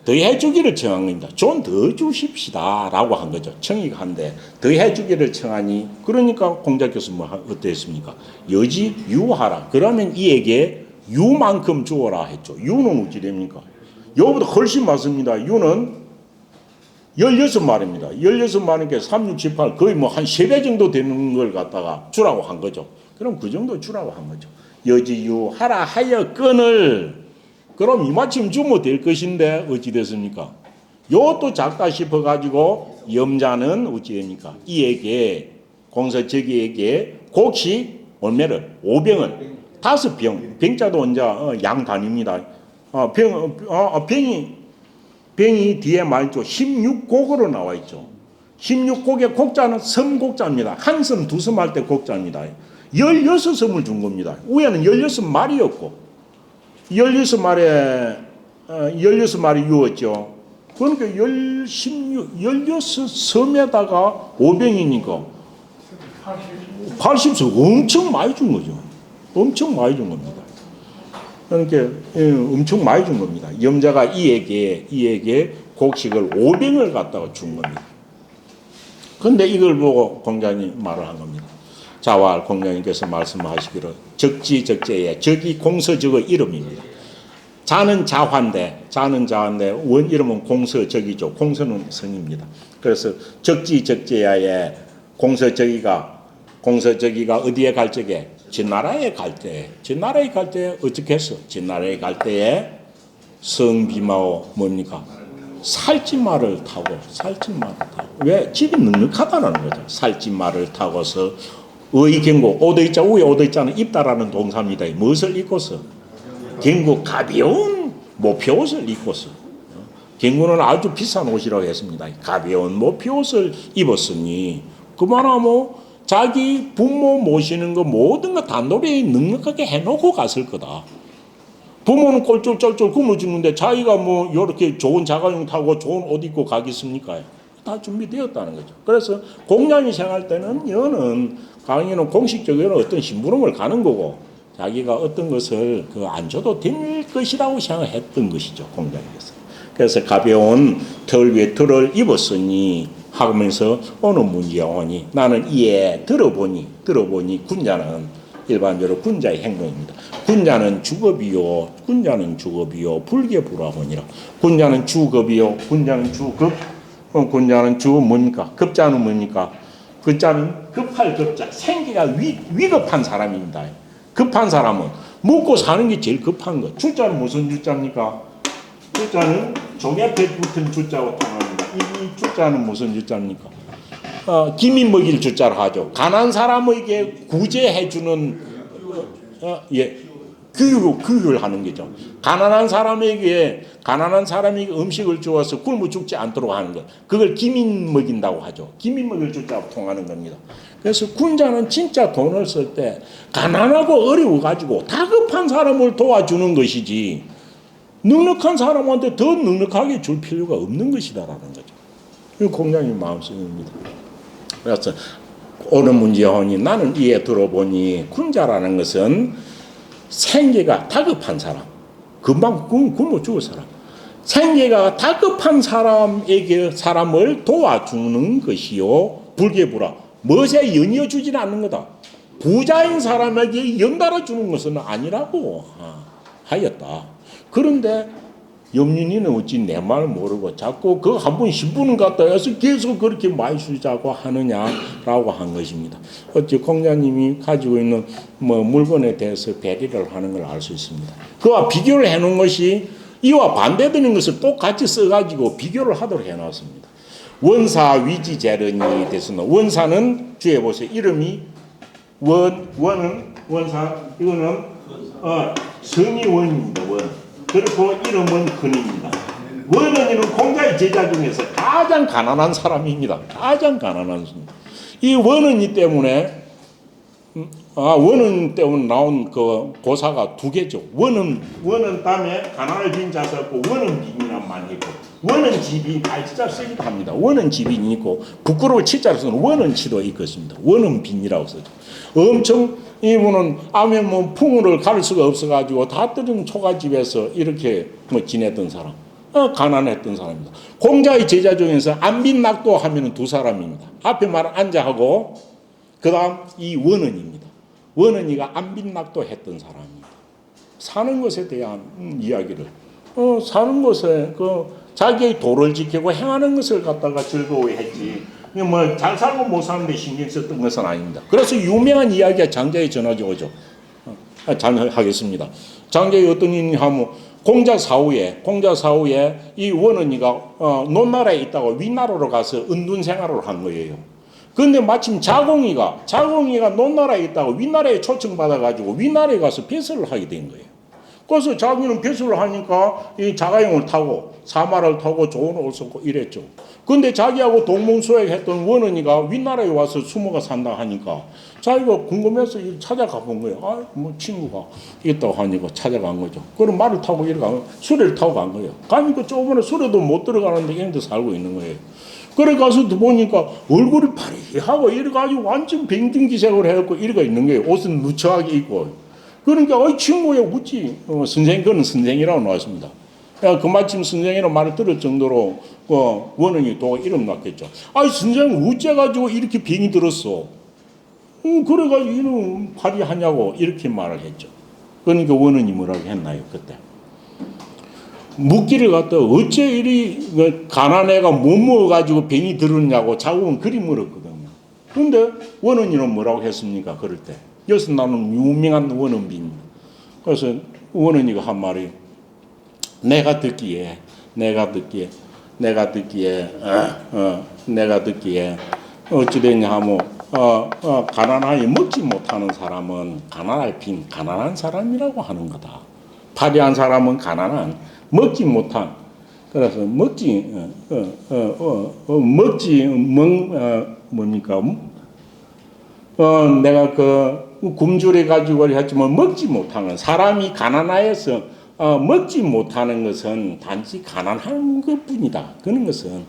더해 주기를 청한 겁니다. 좀 더 주십시다 라고 한 거죠. 청이가 한데 더해 주기를 청하니 그러니까 공자께서 어땠습니까? 여지 유하라. 그러면 이에게 유만큼 주어라 했죠. 유는 어찌 됩니까? 요보다 훨씬 많습니다. 유는 16마리입니다. 16마리니까 3, 6, 7, 8 거의 한 3배 정도 되는 걸 갖다가 주라고 한 거죠. 그럼 그 정도 주라고 한 거죠. 여지유 하라 하여 끈을 그럼 이마침 주면 될 것인데 어찌 됐습니까? 요것도 작다 싶어가지고 염자는 어찌 됩니까? 이에게 공서저기에게 곡식 얼마를 5병을 5병 병자도 언제 양 단위입니다. 병이 뒤에 말죠. 16곡으로 나와 있죠. 16곡의 곡자는 섬곡자입니다. 한 섬, 두 섬 할 때 곡자입니다. 16섬을 준 겁니다. 위에는 16마리였고 16마리 유었죠. 그러니까 16섬에다가 5병이니까 80섬 엄청 많이 준 거죠. 엄청 많이 준 겁니다. 그러니까 엄청 많이 준 겁니다. 염자가 이에게 곡식을 5병을 갖다가 준 겁니다. 그런데 이걸 보고 공자님 말을 한 겁니다. 자왈 공자님께서 말씀하시기를 적지적재에 적이 공서적의 이름입니다. 자는 자환대 원 이름은 공서적이죠. 공서는 성입니다. 그래서 적지적재야에 공서적이가 어디에 갈 적에 진나라에 갈 때 어떻게 했어? 진나라에 갈 때에 성비마오 뭡니까? 살찐말을 타고 왜? 집이 넉넉하다는 거죠. 살찐말을 타고서 의경고 오도이자 위에 오도이자는 입다라는 동사입니다. 무엇을 입고서? 경고 가벼운 모피옷을 입고서 경고는 아주 비싼 옷이라고 했습니다. 가벼운 모피옷을 입었으니 그만하면 자기 부모 모시는 거 모든 거 단도리 넉넉하게 해놓고 갔을 거다. 부모는 꼴쫄쫄쫄 굶어 죽는데 자기가 이렇게 좋은 자가용 타고 좋은 옷 입고 가겠습니까? 다 준비되었다는 거죠. 그래서 공양이 생활 때는 여는 강의는 공식적으로 어떤 심부름을 가는 거고 자기가 어떤 것을 안 줘도 될 것이라고 생각했던 것이죠. 공양께서. 그래서 가벼운 털 위에 털을 입었으니 하면서 어느 문제가 오니 나는 이에 들어보니 군자는 일반적으로 군자의 행동입니다. 군자는 주겁이요 불계불화원이라. 군자는 주겁이요 군자는 주급. 군자는 주 뭡니까? 급자는 뭡니까? 급자는 급할 급자 생기가 위급한 사람입니다. 급한 사람은 먹고 사는 게 제일 급한 거. 주자는 무슨 주자입니까? 주자는 종 앞에 붙은 주자고 통합니다. 이 주자는 무슨 주자입니까? 기민 먹일 주자를 하죠. 가난한 사람에게 구제해주는 교육을 하는 거죠. 가난한 사람에게 음식을 주어서 굶어 죽지 않도록 하는 것. 그걸 기민 먹인다고 하죠. 기민 먹일 주자로 통하는 겁니다. 그래서 군자는 진짜 돈을 쓸 때 가난하고 어려워가지고 다급한 사람을 도와주는 것이지 넉넉한 사람한테 더 넉넉하게 줄 필요가 없는 것이다라는 거죠. 이 공자님 마음속입니다. 그래서 오늘 문제원이 나는 이에 들어보니 군자라는 것은 생계가 다급한 사람, 금방 굶어 죽을 사람, 생계가 다급한 사람을 도와주는 것이요 불계부라. 멋에 연이어 주지는 않는 거다. 부자인 사람에게 연달아 주는 것은 아니라고 하였다. 그런데 염륜이는 어찌 내 말 모르고 자꾸 그 한 번 10분은 갔다 해서 계속 그렇게 많이 쓰자고 하느냐라고 한 것입니다. 어찌 공자님이 가지고 있는 물건에 대해서 배려를 하는 걸 알 수 있습니다. 그와 비교를 해놓은 것이 이와 반대되는 것을 똑같이 써가지고 비교를 하도록 해놨습니다. 원사 위지재련이 됐습니다. 원사는 주의 보세요. 이름이 원사 이거는 성이 원입니다. 원. 그리고 이름은 근입니다. 원은이는 공자의 제자 중에서 가장 가난한 사람입니다. 가장 가난한 사람. 이 원은이 때문에 원은 때문에 나온 그 고사가 두 개죠. 원은 다음에 가난을 빈 자 썼고 원은 빈이란 말이 있고 원은 집이 갈치자 쓰기도 합니다. 원은 집이 있고 부끄러워 치자로 쓰는 원은 치도 있겠습니다. 원은 빈이라고 쓰죠. 엄청 이분은 암에 풍우를 가를 수가 없어가지고 다 뜯은 초가집에서 이렇게 지냈던 사람, 가난했던 사람입니다. 공자의 제자 중에서 안빈낙도 하면은 두 사람입니다. 앞에 말은 안자하고 그다음 이 원은입니다. 원은이가 안빈낙도 했던 사람입니다. 사는 것에 대한 이야기를 사는 것에 자기의 도를 지키고 행하는 것을 갖다가 즐거워했지. 잘 살고 못 사는데 신경 썼던 것은 아닙니다. 그래서 유명한 이야기가 장자의 전화기 오죠. 하겠습니다. 장자의 어떤 일이 하면 공자 사후에 이 원은이가 논나라에 있다가 윗나라로 가서 은둔 생활을 한 거예요. 그런데 마침 자공이가 논나라에 있다가 윗나라에 초청받아가지고 윗나라에 가서 배설을 하게 된 거예요. 그래서 자기는 배설을 하니까 이 자가용을 타고 사마를 타고 좋은 옷을 입고 이랬죠. 근데 자기하고 동문수행했던 원은이가 윗나라에 와서 숨어가 산다 하니까 자기가 궁금해서 찾아가 본 거예요. 친구가 있다고 하니까 찾아간 거죠. 그럼 말을 타고 수레를 타고 간 거예요. 가니까 조금은 수레도 못 들어가는데 이런데 살고 있는 거예요. 그래 가서 보니까 얼굴이 파리하고 이래가지고 완전 병등기색을 해갖고 이래가 있는 거예요. 옷은 누추하게 입고. 그러니까 친구야 묻지. 그는 선생이라고 나왔습니다. 그 마침 선생이라는 말을 들을 정도로 원은이 또 이름 났겠죠. 선생 어째가지고 이렇게 병이 들었어. 그래가지고 이놈 파리하냐고 이렇게 말을 했죠. 그러니까 원은이 뭐라고 했나요 그때? 묻기를 갖다 어째 이리 가난해가 못 먹어가지고 병이 들었냐고 자국은 그리 물었거든요. 그런데 원은이는 뭐라고 했습니까 그럴 때? 여기서 나는 유명한 원은비입니다. 그래서 원은이가 한 말이 내가 듣기에 어찌됐냐 하면 가난하게 먹지 못하는 사람은 가난한 사람이라고 하는 거다. 파리한 사람은 가난한 먹지 못한 그래서 뭡니까? 내가 굶주려 가지고 했지만 먹지 못하는 사람이 가난하여서 먹지 못하는 것은 단지 가난한 것뿐이다. 그런 것은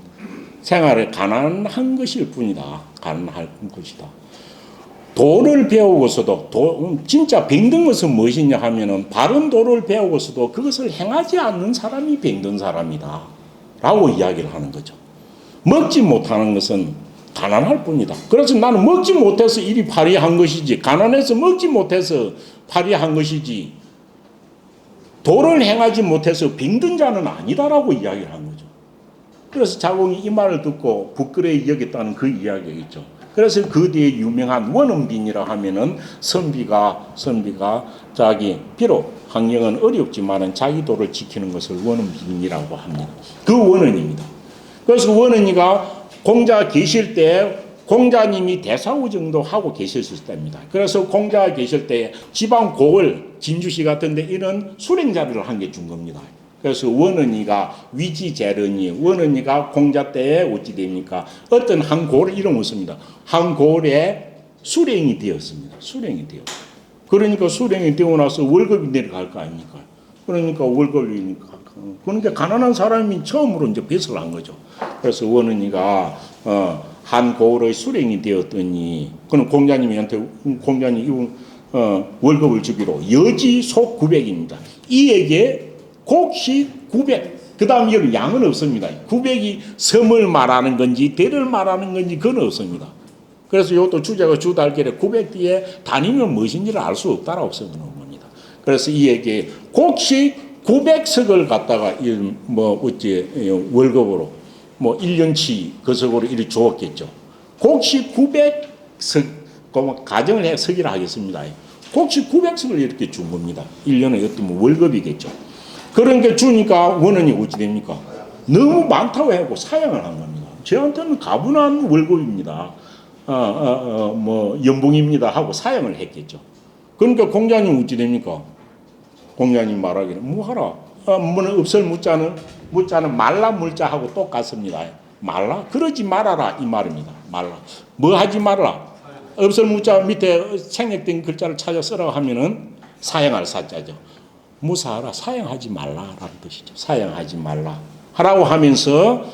생활을 가난한 것일 뿐이다. 가난할 것이다. 도를 배우고서도 진짜 병든 것은 무엇이냐 하면은 바른 도를 배우고서도 그것을 행하지 않는 사람이 병든 사람이다. 라고 이야기를 하는 거죠. 먹지 못하는 것은 가난할 뿐이다. 그래서 나는 먹지 못해서 이리 파리한 것이지 가난해서 먹지 못해서 파리한 것이지 도를 행하지 못해서 병든 자는 아니다라고 이야기를 한 거죠. 그래서 자공이 이 말을 듣고 부끄러이 여겼다는 그 이야기가 있죠. 그래서 그 뒤에 유명한 원흥빈이라 하면은 선비가 자기 비록 환경은 어렵지만은 자기 도를 지키는 것을 원흥빈이라고 합니다. 그 원흥입니다. 그래서 원흥이가 공자 계실 때 공자님이 대사후 정도 하고 계셨을 때입니다. 그래서 공자 계실 때 지방 고을 진주시 같은데 이런 수령 자료를 한 게 준 겁니다. 그래서 원은이가 위지재련이 원은이가 공자 때에 어찌 됩니까? 어떤 한 고을 이름 없습니다. 한 고을에 수령이 되었습니다. 수령이 되어. 그러니까 수령이 되고 나서 월급이 내려갈 거 아닙니까? 그러니까 월급이니까. 그러니까 가난한 사람이 처음으로 이제 뱃을 한 거죠. 그래서 원은이가 한 고을의 수령이 되었더니 그는 공자님한테 월급을 주기로 여지 속 900입니다. 이에게 곡시 900. 그 다음 여기 양은 없습니다. 900이 섬을 말하는 건지 대를 말하는 건지 그건 없습니다. 그래서 이것도 주제가 주달결에 900 뒤에 다니면 무엇인지를 알 수 없다라고 써놓은 겁니다. 그래서 이에게 곡시 900석을 갖다가 어째 월급으로 1년치 그 석으로 이렇게 주었겠죠. 곡시 900석, 가정을 해 석이라 하겠습니다. 곡시 900석을 이렇게 준 겁니다. 1년에 어떤 월급이겠죠. 그러니까 주니까 원은이 어찌 됩니까? 너무 많다고 하고 사양을 한 겁니다. 저한테는 가분한 월급입니다. 연봉입니다 하고 사양을 했겠죠. 그러니까 공자님 어찌 됩니까? 공자님 말하기는 뭐하라? 뭐는 없을 무자는 말라 물자하고 똑같습니다. 말라? 그러지 말아라 이 말입니다. 말라. 뭐 하지 말아라? 없을 무자 밑에 생략된 글자를 찾아 쓰라고 하면은 사양할 사자죠. 무사하라. 사양하지 말라라는 뜻이죠. 사양하지 말라. 하라고 하면서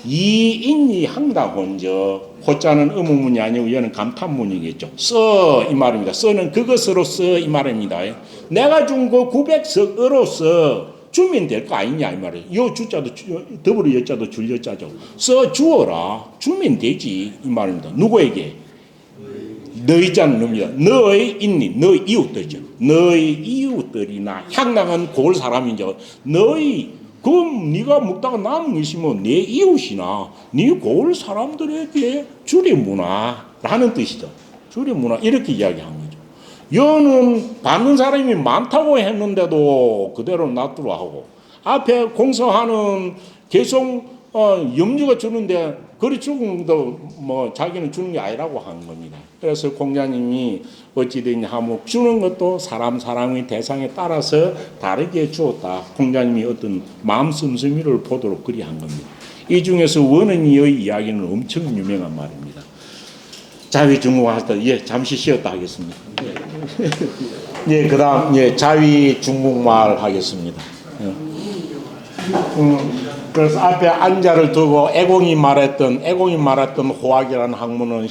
이인이 항다혼저 호자는 의문문이 아니고 얘는 감탄문이겠죠. 써 이 말입니다. 써는 그것으로 써 이 말입니다. 내가 준 거 900석으로서 주면 될 거 아니냐 이 말이에요. 요 주자도 더불어 여자도 줄 여자죠. 써 주어라. 주면 되지 이 말입니다. 누구에게? 너희 자는 놈이다. 너의 인니, 너의 이웃들이죠. 너의 이웃들이나 향락은 고을 사람이죠. 너희 그럼 네가 먹다가 남은 것이면 내 이웃이나 네 고을 사람들에게 주리무나라는 뜻이죠. 주리무나 이렇게 이야기한 거죠. 여는 받는 사람이 많다고 했는데도 그대로 놔두라 하고 앞에 공서하는 계속 염류가 주는데 그리 죽음도 자기는 주는 게 아니라고 하는 겁니다. 그래서 공자님이 어찌 됐냐 하면 주는 것도 사람의 대상에 따라서 다르게 주었다. 공자님이 어떤 마음 씀씀이를 보도록 그리 한 겁니다. 이 중에서 원은이의 이야기는 엄청 유명한 말입니다. 자위 중궁할 때 잠시 쉬었다 하겠습니다. 그 다음 자위 중궁말 하겠습니다. 그래서 앞에 안자를 두고 애공이 말했던 호학이라는 학문은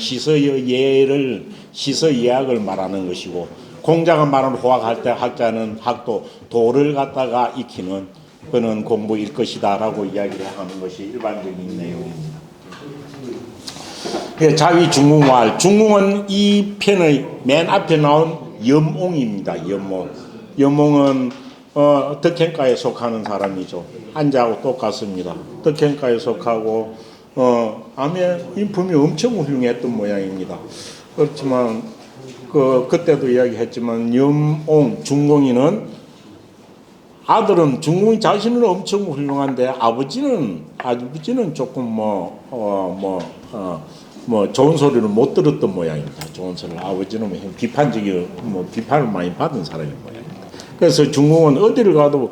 시서예학을 말하는 것이고 공자가 말하는 호학할 때 학자는 학도 도를 갖다가 익히는 그는 공부일 것이다라고 이야기를 하는 것이 일반적인 내용입니다. 자위 중궁말 중궁은 이 편의 맨 앞에 나온 염옹입니다. 염옹은 덕행가에 속하는 사람이죠. 한자하고 똑같습니다. 덕행가에 속하고 암의 인품이 엄청 훌륭했던 모양입니다. 그렇지만 그때도 이야기했지만 염옹 중공이는 아들은 중공이 자신은 엄청 훌륭한데 아버지는 조금 좋은 소리를 못 들었던 모양입니다. 좋은 소리를 아버지는 비판을 많이 받은 사람인 모양입니다. 그래서 중공은 어디를 가도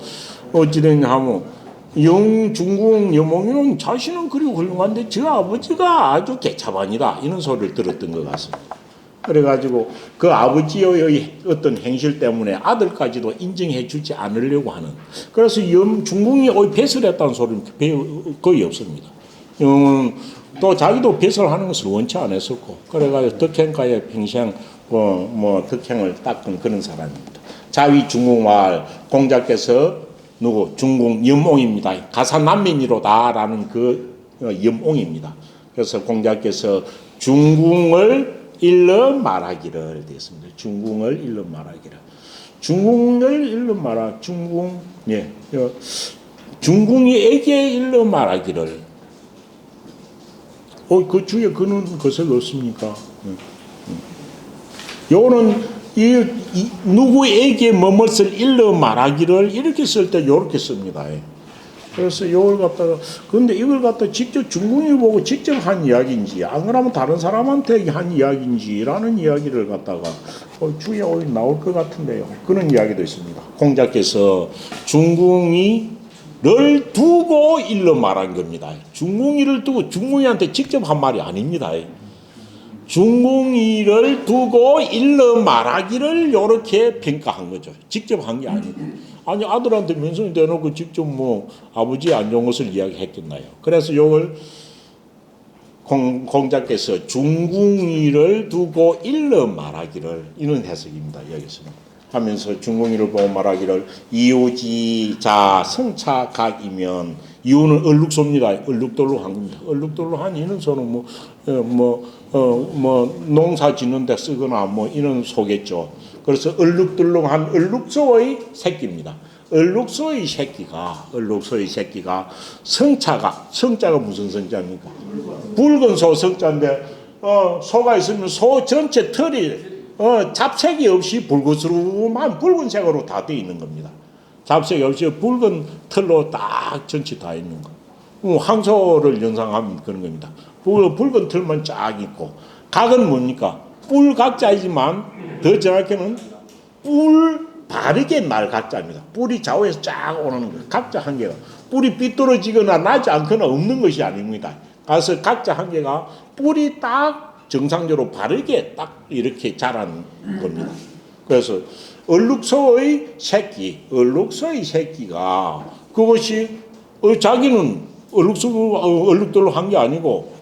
어찌되냐 하면 중궁 여몽이는 자신은 그리 훌륭한데 저 아버지가 아주 개차반이다 이런 소리를 들었던 것 같습니다. 그래가지고 그 아버지의 어떤 행실 때문에 아들까지도 인정해 주지 않으려고 하는 그래서 중궁이 배설했다는 소리는 거의 없습니다. 또 자기도 배설하는 것을 원치 않았었고 그래가지고 덕행가에 평생 덕행을 닦은 그런 사람입니다. 자위 중궁말 공자께서 중궁 염옹입니다. 가사남민이로다라는 그 염옹입니다. 그래서 공자께서 중궁을 일러 말하기를 되었습니다. 중궁을 일러 말하기를. 중궁이에게 일러 말하기를. 그 주에 그는 것을 넣습니까? 요거는 누구에게 뭐뭇을 일러 말하기를 이렇게 쓸 때 요렇게 씁니다. 그래서 이걸 갖다가 근데 이걸 갖다 직접 중궁이 보고 직접 한 이야기인지 안 그러면 다른 사람한테 한 이야기인지라는 이야기를 갖다가 주에 나올 것 같은데요. 그런 이야기도 있습니다. 공자께서 중궁이를 두고 일러 말한 겁니다. 중궁이를 두고 중궁이한테 직접 한 말이 아닙니다. 중궁이를 두고 일러 말하기를 이렇게 평가한 거죠. 직접 한 게 아니고. 아니 아들한테 민선이 대놓고 직접 뭐 아버지 안 좋은 것을 이야기했겠나요? 그래서 이걸 공자께서 중궁이를 두고 일러 말하기를 이런 해석입니다. 여기서는 하면서 중궁이를 보고 말하기를 이오지자 성차각이면 이유는 얼룩소입니다. 얼룩돌로 한 겁니다. 얼룩돌로 한 이는 소는 농사 짓는 데 쓰거나 뭐 이런 소겠죠. 그래서 얼룩덜렁한 얼룩소의 새끼입니다. 얼룩소의 새끼가 성자가 무슨 성자입니까? 붉은 소 성자인데 소가 있으면 소 전체 털이 잡색이 없이 붉은스름한 붉은색으로 다 되어 있는 겁니다. 잡색이 없이 붉은 털로 딱 전체 다 있는 거. 황소를 연상하면 그런 겁니다. 붉은 털만 쫙 있고 각은 뭡니까? 뿔각자이지만 더 정확히는 뿔 바르게 날 각자입니다. 뿔이 좌우에서 쫙 오는 거예요. 각자 한 개가 뿔이 삐뚤어지거나 나지 않거나 없는 것이 아닙니다. 그래서 각자 한 개가 뿔이 딱 정상적으로 바르게 딱 이렇게 자란 겁니다. 그래서 얼룩소의 새끼가 그것이 자기는 얼룩돌로 한 게 아니고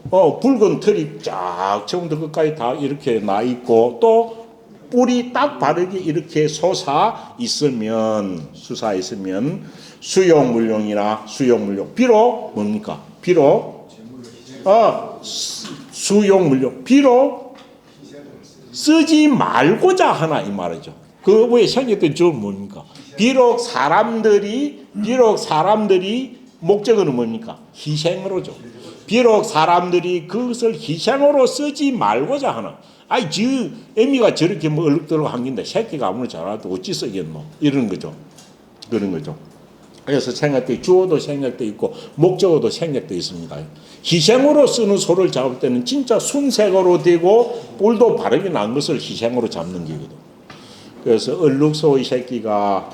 붉은 털이 쫙 처음부터 끝까지 다 이렇게 나 있고 또 뿔이 딱 바르게 이렇게 수사 있으면 수용물용이나 수용물용 비록 뭡니까? 수용물용 비록 쓰지 말고자 하나 이 말이죠. 그 외에 생겼던 좀 뭡니까? 비록 사람들이 목적은 뭡니까? 희생으로죠. 비록 사람들이 그것을 희생으로 쓰지 말고자 하나. 아이, 애미가 저렇게 뭐 얼룩덜룩 한긴데 새끼가 아무리 잘해도 어찌 쓰겠노? 이런 거죠. 그런 거죠. 그래서 생략돼, 주어도 생략돼 있고, 목적어도 생략돼 있습니다. 희생으로 쓰는 소를 잡을 때는 진짜 순색으로 되고, 뿔도 바르게 난 것을 희생으로 잡는 게거든. 그래서 얼룩소의 새끼가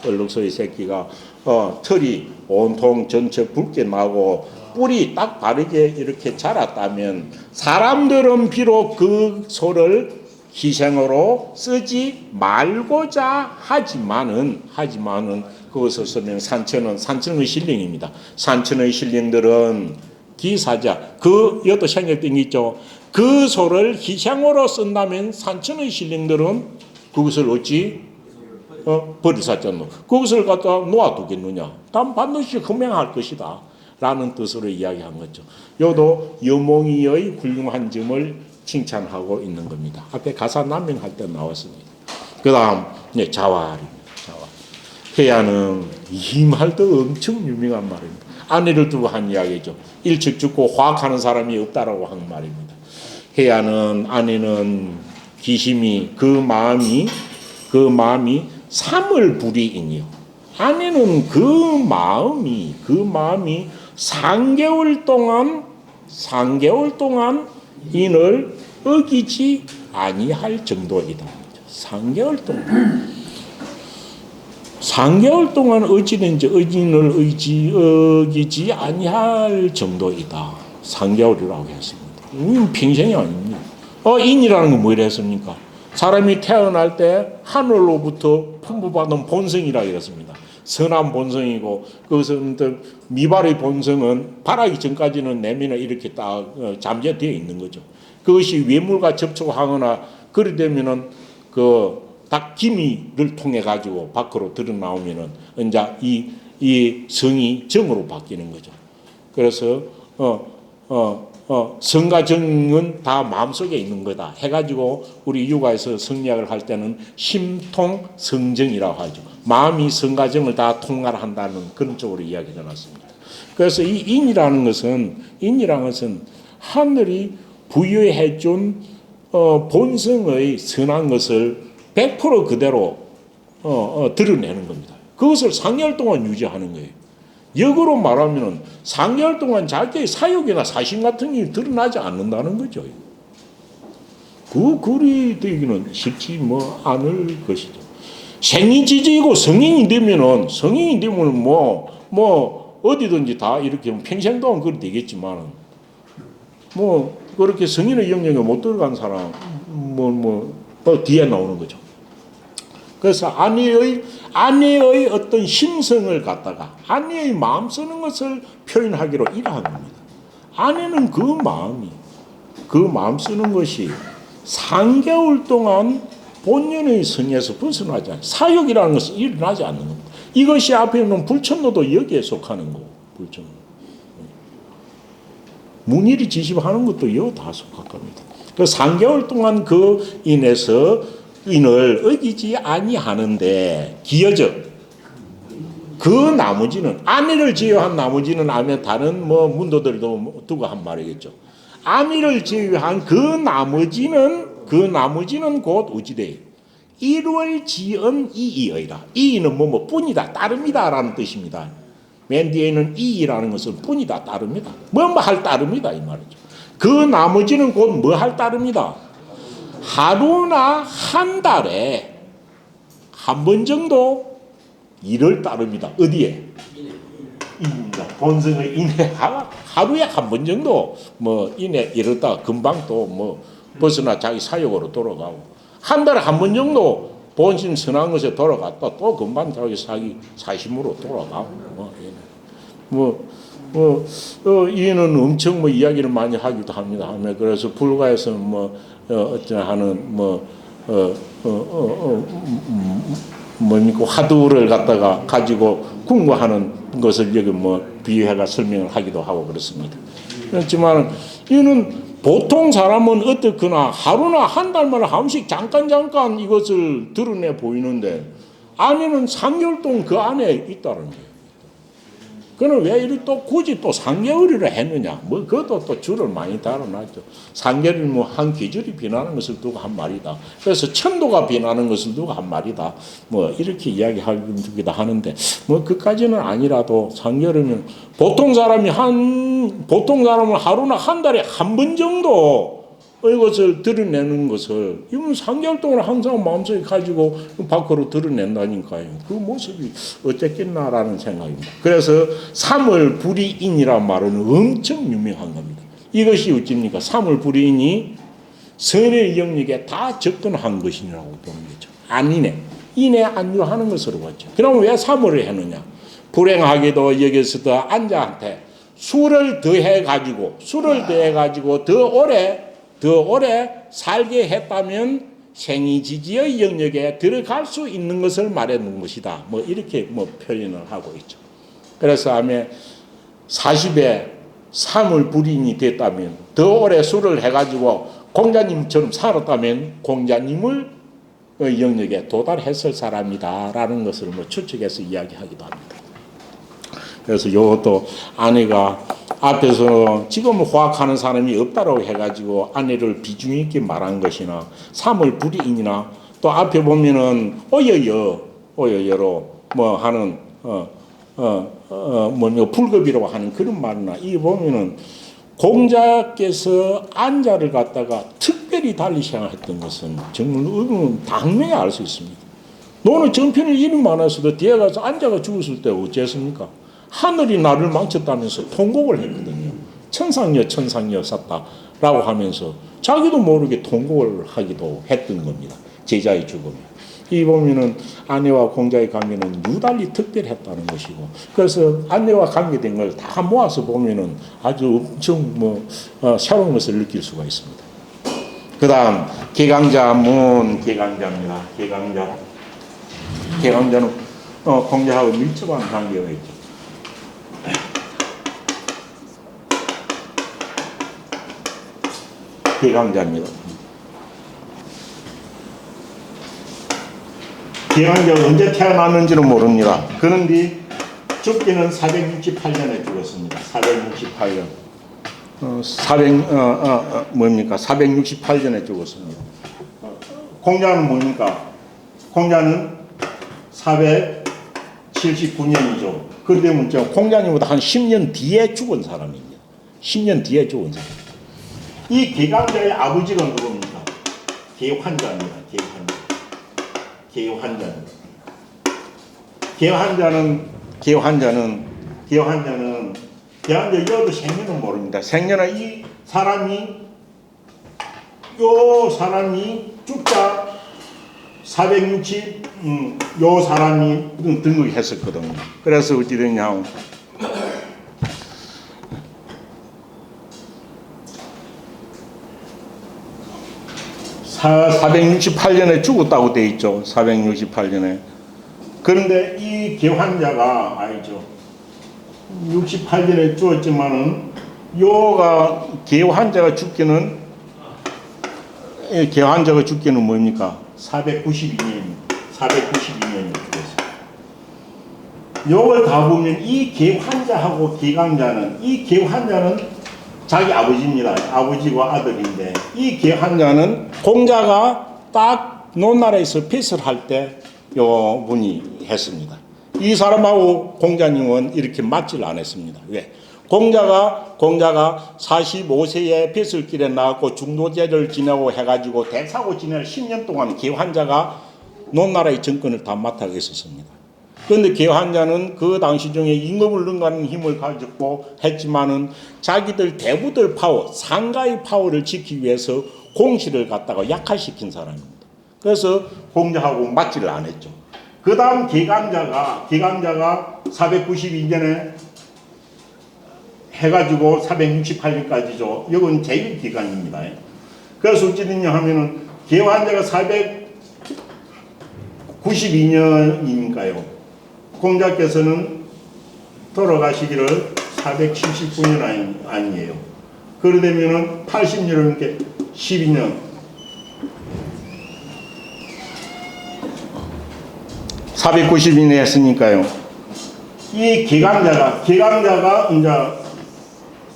털이 온통 전체 붉게 나고 뿔이 딱 바르게 이렇게 자랐다면 사람들은 비록 그 소를 희생으로 쓰지 말고자 하지만은 그것을 쓰면 산천의 신령입니다. 산천의 신령들은 기사자 여도 생략된 게 있죠. 그 소를 희생으로 쓴다면 산천의 신령들은 그것을 어찌 버리사자노 그것을 갖다 놓아두겠느냐. 반드시 흠행할 것이다 라는 뜻으로 이야기한 거죠. 요도 여몽이의 훌륭한 점을 칭찬하고 있는 겁니다. 앞에 가사 남명할 때 나왔습니다. 그 다음 자활입니다. 해야는 이 말도 엄청 유명한 말입니다. 아내를 두고 한 이야기죠. 일찍 죽고 화학하는 사람이 없다라고 한 말입니다. 해야는 아내는 기심이 그 마음이 삼을불이이니요. 아내는 그 마음이 3개월 동안 인을 어기지 아니할 정도이다. 3개월 동안 어찌든지 의인을 어기지 아니할 정도이다. 3개월이라고 했습니다. 평생이 아닙니다. 인이라는 건 뭐라 했습니까? 사람이 태어날 때 하늘로부터 풍부받은 본성이라 했습니다. 선한 본성이고 그것은 미발의 본성은 발하기 전까지는 내면에 이렇게 딱 잠재되어 있는 거죠. 그것이 외물과 접촉하거나 그리 되면은 딱 기미를 통해 가지고 밖으로 드러나오면은 이제 이 성이 정으로 바뀌는 거죠. 그래서 성과 정은 다 마음속에 있는 거다 해가지고 우리 육아에서 성리학을 할 때는 심통성정이라고 하죠. 마음이 성과 정을 다 통달한다는 그런 쪽으로 이야기가 나왔습니다. 그래서 이 인이라는 것은 하늘이 부여해준 본성의 선한 것을 100% 그대로 드러내는 겁니다. 그것을 3개월 동안 유지하는 거예요. 역으로 말하면 3개월 동안 자기의 사욕이나 사심 같은 게 드러나지 않는다는 거죠. 그 글이 되기는 쉽지 않을 것이죠. 생이지지이고 성인이 되면은 어디든지 다 이렇게 평생 동안 그리 되겠지만 그렇게 성인의 영역에 못 들어간 사람 뒤에 나오는 거죠. 그래서 아내의 어떤 심성을 갖다가 아내의 마음 쓰는 것을 표현하기로 이러한 겁니다. 아내는 그 마음 쓰는 것이 3개월 동안 본연의 성에서 벗어나지 않아요. 사욕이라는 것은 일어나지 않는 겁니다. 이것이 앞에 있는 불천노도 여기에 속하는 거고, 불천노. 문일이 지시하는 것도 여기 다 속합니다. 그 3개월 동안 그 인을 어기지 아니하는데 기여적 그 나머지는 아미를 제외한 나머지는 아면 다른 문도들도 두고 한 말이겠죠. 아미를 제외한 그 나머지는 곧 어찌돼 이루어 지은 이의라. 이의는 뿐이다 따릅니다라는 뜻입니다. 맨 뒤에는 이의라는 것은 뿐이다 따릅니다. 할 따릅니다 이 말이죠. 그 나머지는 곧 할 따릅니다. 하루나 한 달에 한 번 정도 일을 따릅니다. 어디에? 인입니다. 본성의 인해 하루에 한 번 정도 인해 이러다 금방 또 벗어나 자기 사역으로 돌아가고 한 달에 한 번 정도 본심 선한 것에 돌아갔다 또 금방 자기 사심으로 돌아가고 이는 엄청 이야기를 많이 하기도 합니다. 그래서 불가에서 어쩌하는 화두를 갖다가 가지고 궁구하는 것을 여기 비유해가 설명을 하기도 하고 그렇습니다. 그렇지만 이는 보통 사람은 어떻거나 하루나 한 달마다 한 번씩 잠깐 이것을 드러내 보이는데 아내는 3개월 동안 그 안에 있다는 거예요. 그는 왜 이리 또 굳이 또 3개월이라 했느냐? 그것도 또 줄을 많이 달아놨죠. 3개월이면 한 계절이 비나는 것을 두고 한 말이다. 그래서 천도가 비나는 것을 두고 한 말이다. 이렇게 이야기하기도 하는데, 그까지는 아니라도 3개월이면 보통 사람은 하루나 한 달에 한 번 정도 이것을 드러내는 것을 이건 3개월 동안 항상 마음속에 가지고 밖으로 드러낸다니까요. 그 모습이 어땠겠나라는 생각입니다. 그래서 3월 불이인이라는 말은 엄청 유명한 겁니다. 이것이 어찌입니까? 3월 불이인이 선의 영역에 다 접근한 것이라고 보는 거죠. 아니네. 인에 안주하는 것으로 봤죠. 그럼 왜 3월을 했느냐? 불행하게도 여기서도 안자한테 술을 더해가지고 더 오래 살게 했다면 생이지지의 영역에 들어갈 수 있는 것을 말하는 것이다. 이렇게 표현을 하고 있죠. 그래서 아마 40에 3월 불인이 됐다면 더 오래 술을 해가지고 공자님처럼 살았다면 공자님을 영역에 도달했을 사람이다라는 것을 추측해서 이야기하기도 합니다. 그래서 이것도 아내가 앞에서 지금 호학하는 사람이 없다라고 해가지고 아내를 비중 있게 말한 것이나 3월 불이인이나 또 앞에 보면은 오여여로 하는 불급이라고 하는 그런 말이나 이 보면은 공자께서 안자를 갖다가 특별히 달리 생각했던 것은 정말 당연히 알 수 있습니다. 너는 정편을 이름 많아서도 뒤에 가서 안자가 죽었을 때 어찌했습니까? 하늘이 나를 망쳤다면서 통곡을 했거든요. 천상여 샀다라고 하면서 자기도 모르게 통곡을 하기도 했던 겁니다. 제자의 죽음에. 이 보면은 아내와 공자의 관계는 유달리 특별했다는 것이고, 그래서 아내와 관계된 걸 다 모아서 보면은 아주 엄청 새로운 것을 느낄 수가 있습니다. 그 다음, 개강자입니다. 개강자는 공자하고 밀접한 관계가 있죠. 개강자입니다. 개강자가 언제 태어났는지는 모릅니다. 그런데 죽기는 468년에 죽었습니다. 468년. 뭡니까? 468년에 죽었습니다. 공자는 뭡니까? 공자는 479년이죠. 그러면 공자님보다 한 10년 뒤에 죽은 사람입니다. 10년 뒤에 죽은 사람. 이 개강자의 아버지가 누굽니까? 개환자입니다. 개환자는 여도 생년은 모릅니다. 생년은 이 사람이 죽자 460 요 사람이 등극했었거든요. 그래서 어찌 됐냐? 468년에 죽었다고 돼 있죠. 468년에. 그런데 이 개환자가 아니죠. 68년에 죽었지만은 요가 개환자가 죽기는 뭡니까? 492년입니다. 죽었어요. 요걸 다 보면 이 개환자하고 개강자는 이 개환자는 자기 아버지입니다. 아버지와 아들인데 이 개환자는 공자가 딱 논나라에서 폐설을 할 때 요 분이 했습니다. 이 사람하고 공자님은 이렇게 맞지를 않았습니다. 왜? 공자가 45세에 폐설길에 나왔고 중도제를 지내고 해가지고 대사고 지내는 10년 동안 개환자가 논나라의 정권을 다 맡아가 있었습니다. 그런데 개환자는 그 당시 중에 임금을 능가하는 힘을 가지고 했지만은 자기들 대부들 파워, 상가의 파워를 지키기 위해서 공실을 갖다가 약화시킨 사람입니다. 그래서 공자하고 맞지를 않았죠. 그 다음 개강자가 492년에 해가지고 468년까지죠. 이건 제일 기간입니다. 그래서 어찌됐냐 하면은 개환자가 492년이니까요. 공자께서는 돌아가시기를 479년 아니에요. 그러되면은 80년이니까 12년. 492년 했으니까요. 이 개강자가 이제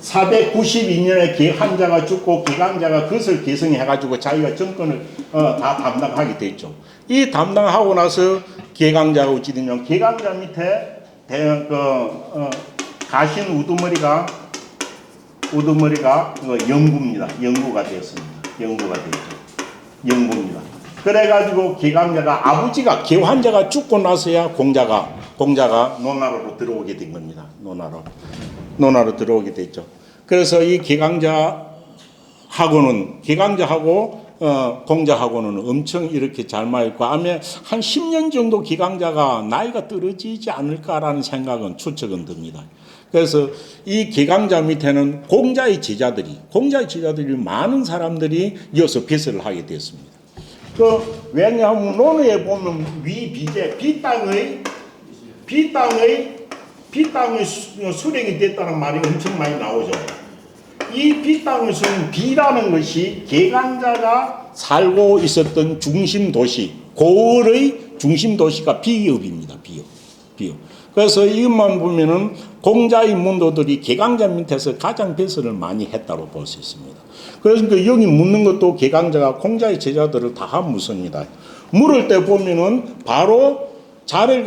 492년에 개환자가 죽고 개강자가 그것을 계승해가지고 자기가 정권을 다 담당하게 됐죠. 이 담당하고 나서 개강자가 어찌 되냐면 개강자 밑에 가신 우두머리가 영구입니다. 영구가 되었습니다. 영구가 됐죠. 영구입니다. 그래가지고 개강자가 아버지가 개환자가 죽고 나서야 공자가 논나라로 들어오게 된 겁니다. 논나라로 들어오게 됐죠. 그래서 이 개강자하고는 공자하고는 엄청 이렇게 잘 맞고 아마 한 10년 정도 개강자가 나이가 떨어지지 않을까라는 생각은 추측은 듭니다. 그래서 이 개강자 밑에는 공자의 제자들이 많은 사람들이 이어서 폐설을 하게 되었습니다. 왜냐하면 논어에 보면 위비제 비땅의 수령이 됐다는 말이 엄청 많이 나오죠. 이 비땅의 수령 비라는 것이 개강자가 살고 있었던 중심 도시, 고을의 중심 도시가 비읍입니다. 비읍. 그래서 이것만 보면은 공자의 문도들이 개강자 밑에서 가장 폐설을 많이 했다고 볼 수 있습니다. 그래서 여기 묻는 것도 개강자가 공자의 제자들을 다 묻습니다. 물을 때 보면은 바로 자를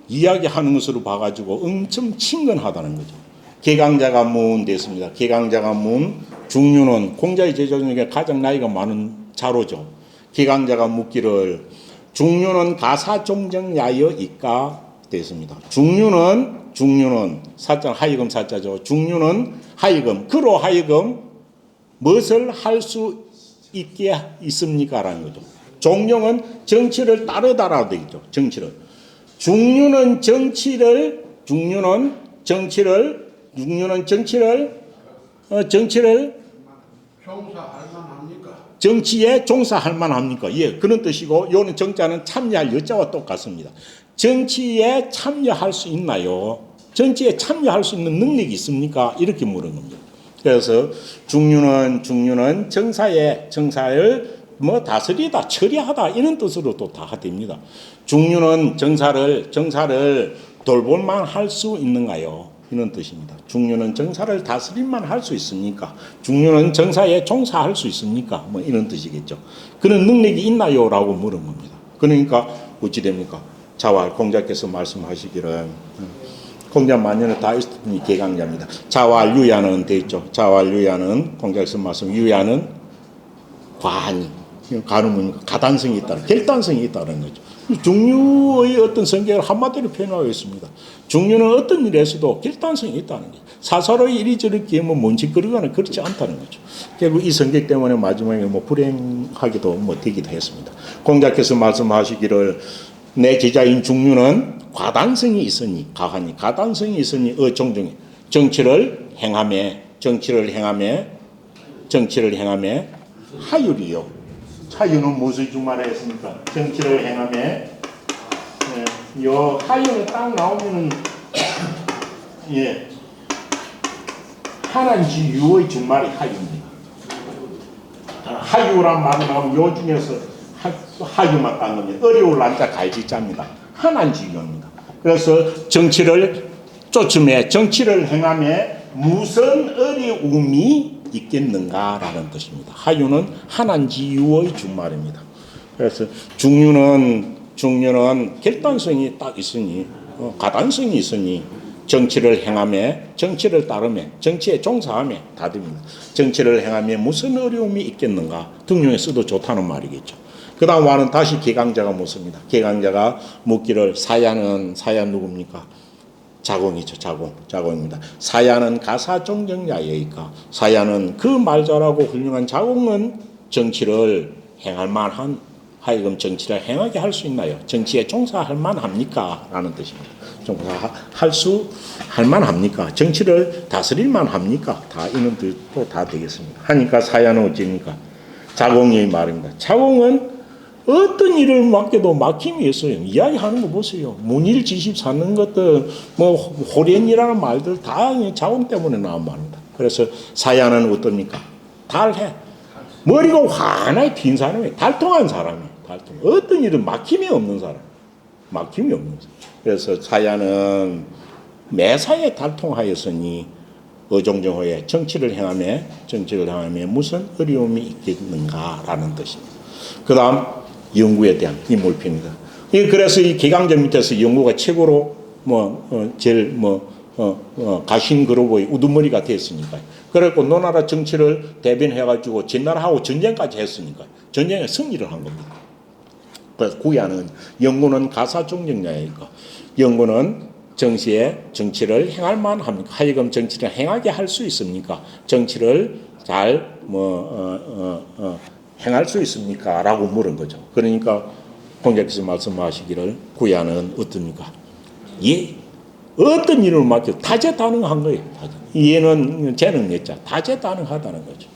이야기하는 것으로 봐가지고 엄청 친근하다는 거죠. 개강자가 문 됐습니다. 개강자가 문, 중류는 공자의 제자 중에 가장 나이가 많은 자로죠. 개강자가 묻기를 중류는 가사종정야여 있까 됐습니다. 중류는 사자 하여금 사자죠. 중류는 하여금 그로 하여금 무엇을 할 수 있게 있습니까라는 거죠. 종룡은 정치를 따르다라고 되어 있죠. 중류는 정치를 종사할 만합니까? 정치에 종사할 만합니까? 예, 그런 뜻이고 요는 정자는 참여할 여자와 똑같습니다. 정치에 참여할 수 있나요? 정치에 참여할 수 있는 능력이 있습니까? 이렇게 물은 겁니다. 그래서 중류는 정사를 다스리다, 처리하다 이런 뜻으로도 다 됩니다. 중류는 정사를 돌볼만 할 수 있는가요? 이런 뜻입니다. 중류는 정사를 다스림만 할 수 있습니까? 중류는 정사에 종사할 수 있습니까? 뭐 이런 뜻이겠죠. 그런 능력이 있나요? 라고 물은 겁니다. 그러니까 어찌 됩니까? 자왈 공자께서 말씀하시기를 공자 만연에 다 있으니 개강자입니다. 자왈 유야는 돼 있죠. 자왈 유야는 공자께서 말씀 유야는 과한이 가늠은 가단성이 있다, 결단성이 있다는 거죠. 중류의 어떤 성격을 한마디로 표현하고 있습니다. 중류는 어떤 일에서도 결단성이 있다는 거죠. 사사로이 이리저리 뭐 멈칫거리거나 그렇지 않다는 거죠. 결국 이 성격 때문에 마지막에 뭐 불행하기도 뭐 되기도 했습니다. 공자께서 말씀하시기를 내 제자인 중류는 과단성이 있으니 가하니 가단성이 있으니 정중히 정치를 행함에 하율이요. 하율은 무슨 주말에 했습니까? 정치를 행함에 요 하율은 딱 나오면은 하나인지 유의 주말이 하율입니다. 하유란 말이 나오면 요 중에서 하유만 딴 겁니다. 어려울 난자 갈지자입니다. 하나인지 유입니다. 그래서 정치를 쫓음에 정치를 행함에 무슨 어려움이 있겠는가라는 뜻입니다. 하유는 하나인지유의 준말입니다. 그래서 중유는 결단성이 딱 있으니 가단성이 있으니 정치를 행함에 정치를 따르며 정치에 종사함에 다 됩니다. 정치를 행함에 무슨 어려움이 있겠는가 등용에 써도 좋다는 말이겠죠. 그 다음 와는 다시 개강자가 묻습니다. 개강자가 묻기를 사야는 누굽니까? 자공이죠. 자공입니다. 사야는 가사종정야예이까. 사야는 그 말 잘하고 훌륭한 자공은 정치를 행할 만한 하여금 정치를 행하게 할 수 있나요? 정치에 종사할 만합니까? 라는 뜻입니다. 할 만합니까? 정치를 다스릴 만합니까? 다 이런 뜻도 다 되겠습니다. 하니까 사야는 어찌입니까? 자공의 말입니다. 자공은 어떤 일을 맡겨도 막힘이 있어요. 이야기하는 거 보세요. 문일지십 사는 것들, 뭐 호련이라는 말들 다 자공 때문에 나온 말입니다. 그래서 사야는 어떻습니까? 달해. 머리가 환하게 빈 사람이에요. 달통한 사람이에요. 어떤 일은 막힘이 없는 사람. 그래서 사야는 매사에 달통하였으니 어종정호에 정치를 행하며 무슨 어려움이 있겠는가라는 뜻입니다. 그 다음 영구에 대한 인물평입니다. 그래서 이 개강전 밑에서 영구가 최고로 제일 가신 그룹의 우두머리가 됐으니까. 그래갖고 노나라 정치를 대변해가지고 진나라하고 전쟁까지 했으니까 전쟁에 승리를 한 겁니다. 그래서 구야는 영구는 가사종정야이니까 영구는 정치를 행할 만합니까? 하여금 정치를 행하게 할 수 있습니까? 정치를 잘 행할 수 있습니까? 라고 물은 거죠. 그러니까 공자께서 말씀하시기를 구야는 어떻습니까? 어떤 일을 맡겨 다재다능한 거예요. 얘는 재능했자 다재다능하다는 거죠.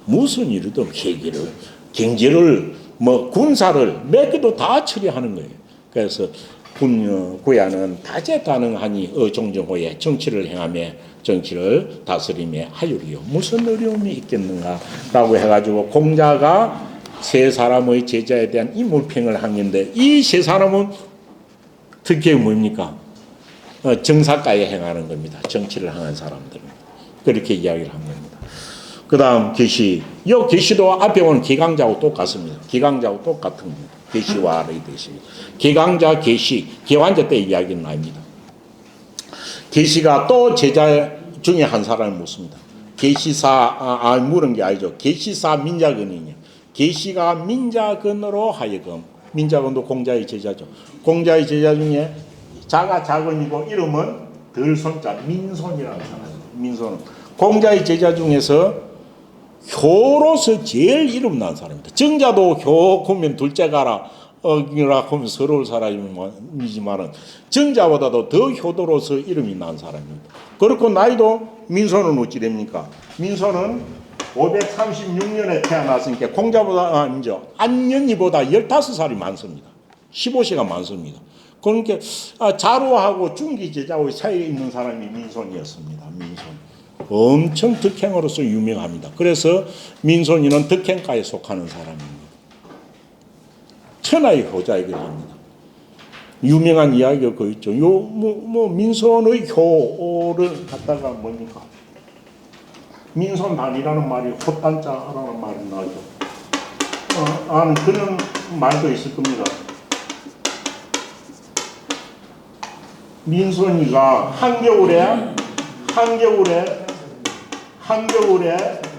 무슨 일이든 회계를, 경제를, 군사를 몇 개도 다 처리하는 거예요. 그래서 구야는 다재다능하니 어종정호에 정치를 행하며 정치를 다스림에 하율이요. 무슨 어려움이 있겠는가라고 해가지고 공자가 세 사람의 제자에 대한 인물평을 한 건데 이 세 사람은 특히 뭡니까? 정사가에 행하는 겁니다. 정치를 행한 사람들은. 그렇게 이야기를 한 겁니다. 그 다음 계시. 이 계시도 앞에 오는 개강자하고 똑같습니다. 개강자하고 똑같은 겁니다. 계시와 아래의 대시. 개강자, 계시, 개환자 때 이야기는 아닙니다. 계시가 또 제자 중에 한 사람을 묻습니다. 계시사, 물은 게 아니죠. 계시사 민자근이냐. 계시가 민자근으로 하여금, 민자근도 공자의 제자죠. 공자의 제자 중에 자가 자근이고 이름은 덜손자 민손이라는 사람입니다. 민손은 공자의 제자 중에서 효로서 제일 이름 난 사람입니다. 정자도 효 그러면 둘째 가라 하면 서러울 사람이지만은 정자보다도 더 효도로서 이름이 난 사람입니다. 그렇고 나이도 민손은 어찌 됩니까? 민손은 536년에 태어났으니까 공자보다 아니죠. 안녕이보다 15살이 많습니다. 15세가 많습니다. 그러니까 자루하고 중기 제자의 사이에 있는 사람이 민손이었습니다. 민손. 엄청 덕행으로서 유명합니다. 그래서 민손이는 덕행가에 속하는 사람입니다. 천하의 효자이기도 합니다. 유명한 이야기가 그 있죠. 민선의 효를 갖다가 뭡니까? 민선단이라는 말이 헛단자라는 말이 나오죠. 그런 말도 있을 겁니다. 민선이가 한겨울에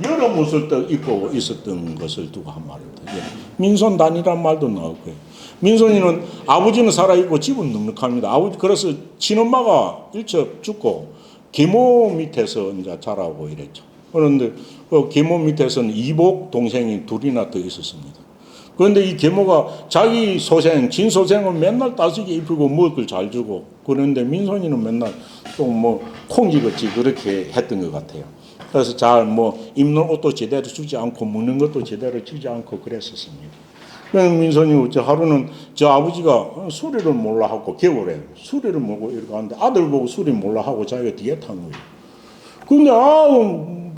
여름 옷을 입고 있었던 것을 두고 한 말입니다. 예. 민선단이란 말도 나오고요. 민선이는 아버지는 살아있고 집은 넉넉합니다. 그래서 친엄마가 일찍 죽고 계모 밑에서 이제 자라고 이랬죠. 그런데 그 계모 밑에서는 이복 동생이 둘이나 더 있었습니다. 그런데 이 계모가 자기 진소생은 맨날 따숩게 입히고 먹을 걸 잘 주고, 그런데 민선이는 맨날 또 뭐 콩쥐같이 그렇게 했던 것 같아요. 그래서 잘 입는 옷도 제대로 주지 않고 먹는 것도 제대로 주지 않고 그랬었습니다. 그래서 민선이 하루는 저 아버지가 수리를 몰라 하고 겨울에 수리를 모르고 이렇게 하는데 아들 보고 수리 몰라 하고 자기가 뒤에 탄 거예요. 근데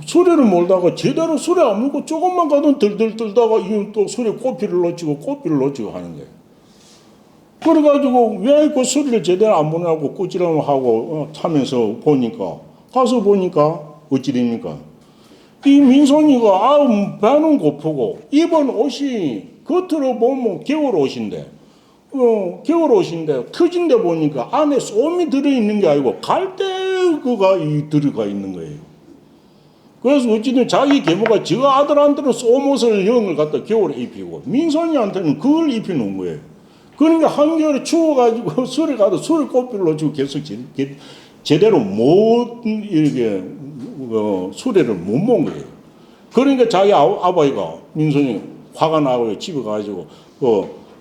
수리를 몰다가 제대로 수리 안 먹고 조금만 가도 들들 떨다가 이건 또 수리 꼬피를 놓치고 하는 거예요. 그래가지고 왜 그 수리를 제대로 안 보냐고 꾸지람하고 타면서 가서 보니까 어찌 됩니까? 이 민선이가 배는 고프고 입은 옷이 겉으로 보면 겨울 옷인데 터진 데 보니까 안에 솜이 들어있는 게 아니고 갈대그가 들어가 있는 거예요. 그래서 어찌든 자기 계모가 저 아들한테는 솜옷을 영을 갖다 겨울에 입히고 민선이한테는 그걸 입혀놓은 거예요. 그러니까 한겨울에 추워가지고 술에 가도 술 꽃피를 놓치고 계속 제대로 이렇게 수레를 못 먹은 거예요. 그러니까 자기 아버지가 민선이 화가 나고 집에 가가지고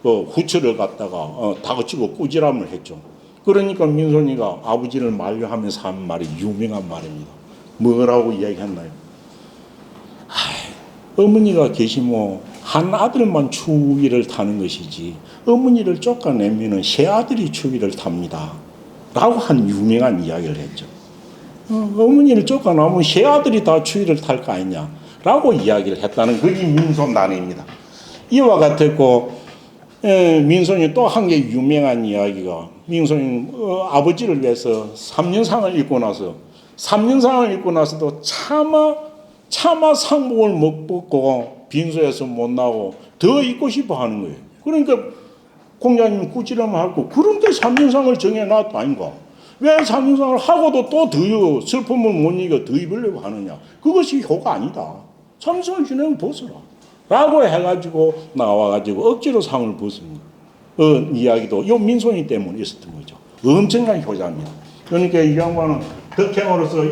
후처를 갖다가 다그치고 꾸지람을 했죠. 그러니까 민선이가 아버지를 만류하면서 한 말이 유명한 말입니다. 뭐라고 이야기했나요? 어머니가 계시면 한 아들만 추위를 타는 것이지 어머니를 쫓아내면 새 아들이 추위를 탑니다. 라고 한 유명한 이야기를 했죠. 어머니를 쫓아나오면 새 아들이 다 추위를 탈 거 아니냐 라고 이야기를 했다는 그게 민선단입니다. 이와 같았고 민선이 또 한 개 유명한 이야기가 민선이 아버지를 위해서 3년상을 입고 나서도 차마 상복을 못 벗고 빈소에서 못 나오고 더 입고 싶어 하는 거예요. 그러니까 공자님이 꾸지람하고 그런데 3년상을 정해놨다 아닌가? 왜 3년상을 하고도 또 더 슬픔을 못 이겨 더 입으려고 하느냐? 그것이 효가 아니다. 3년상을 지내면 벗어라. 라고 해가지고 나와가지고 억지로 상을 벗습니다. 이야기도 요 민선이 때문에 있었던 거죠. 엄청난 효자입니다. 그러니까 이 양반은 덕행으로서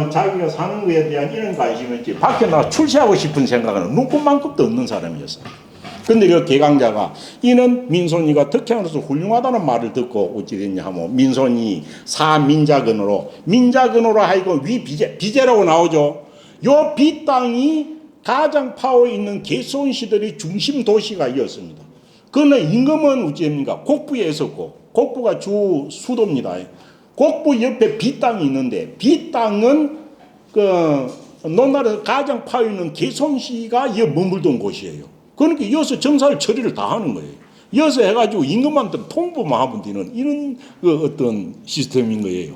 자기가 사는 거에 대한 이런 관심이었지 밖에 나가 출세하고 싶은 생각은 눈꼽만큼도 없는 사람이었어요. 근데 그 개강자가 이는 민선이가 덕행으로서 훌륭하다는 말을 듣고 어찌 됐냐 하면 민선이 사민자근으로 하여금 비제라고 나오죠. 요 빗땅이 가장 파워 있는 개손시들의 중심 도시가 이었습니다. 그러나 임금은 어찌합니까? 곡부에 있었고 곡부가 주 수도입니다. 곡부 옆에 빗땅이 있는데 빗땅은 논나라에서 가장 파워 있는 개손시가 머물던 곳이에요. 그러니까 이어서 정사를 처리를 다 하는 거예요. 이어서 해가지고 임금한테 통보만 하면 되는 이런 어떤 시스템인 거예요.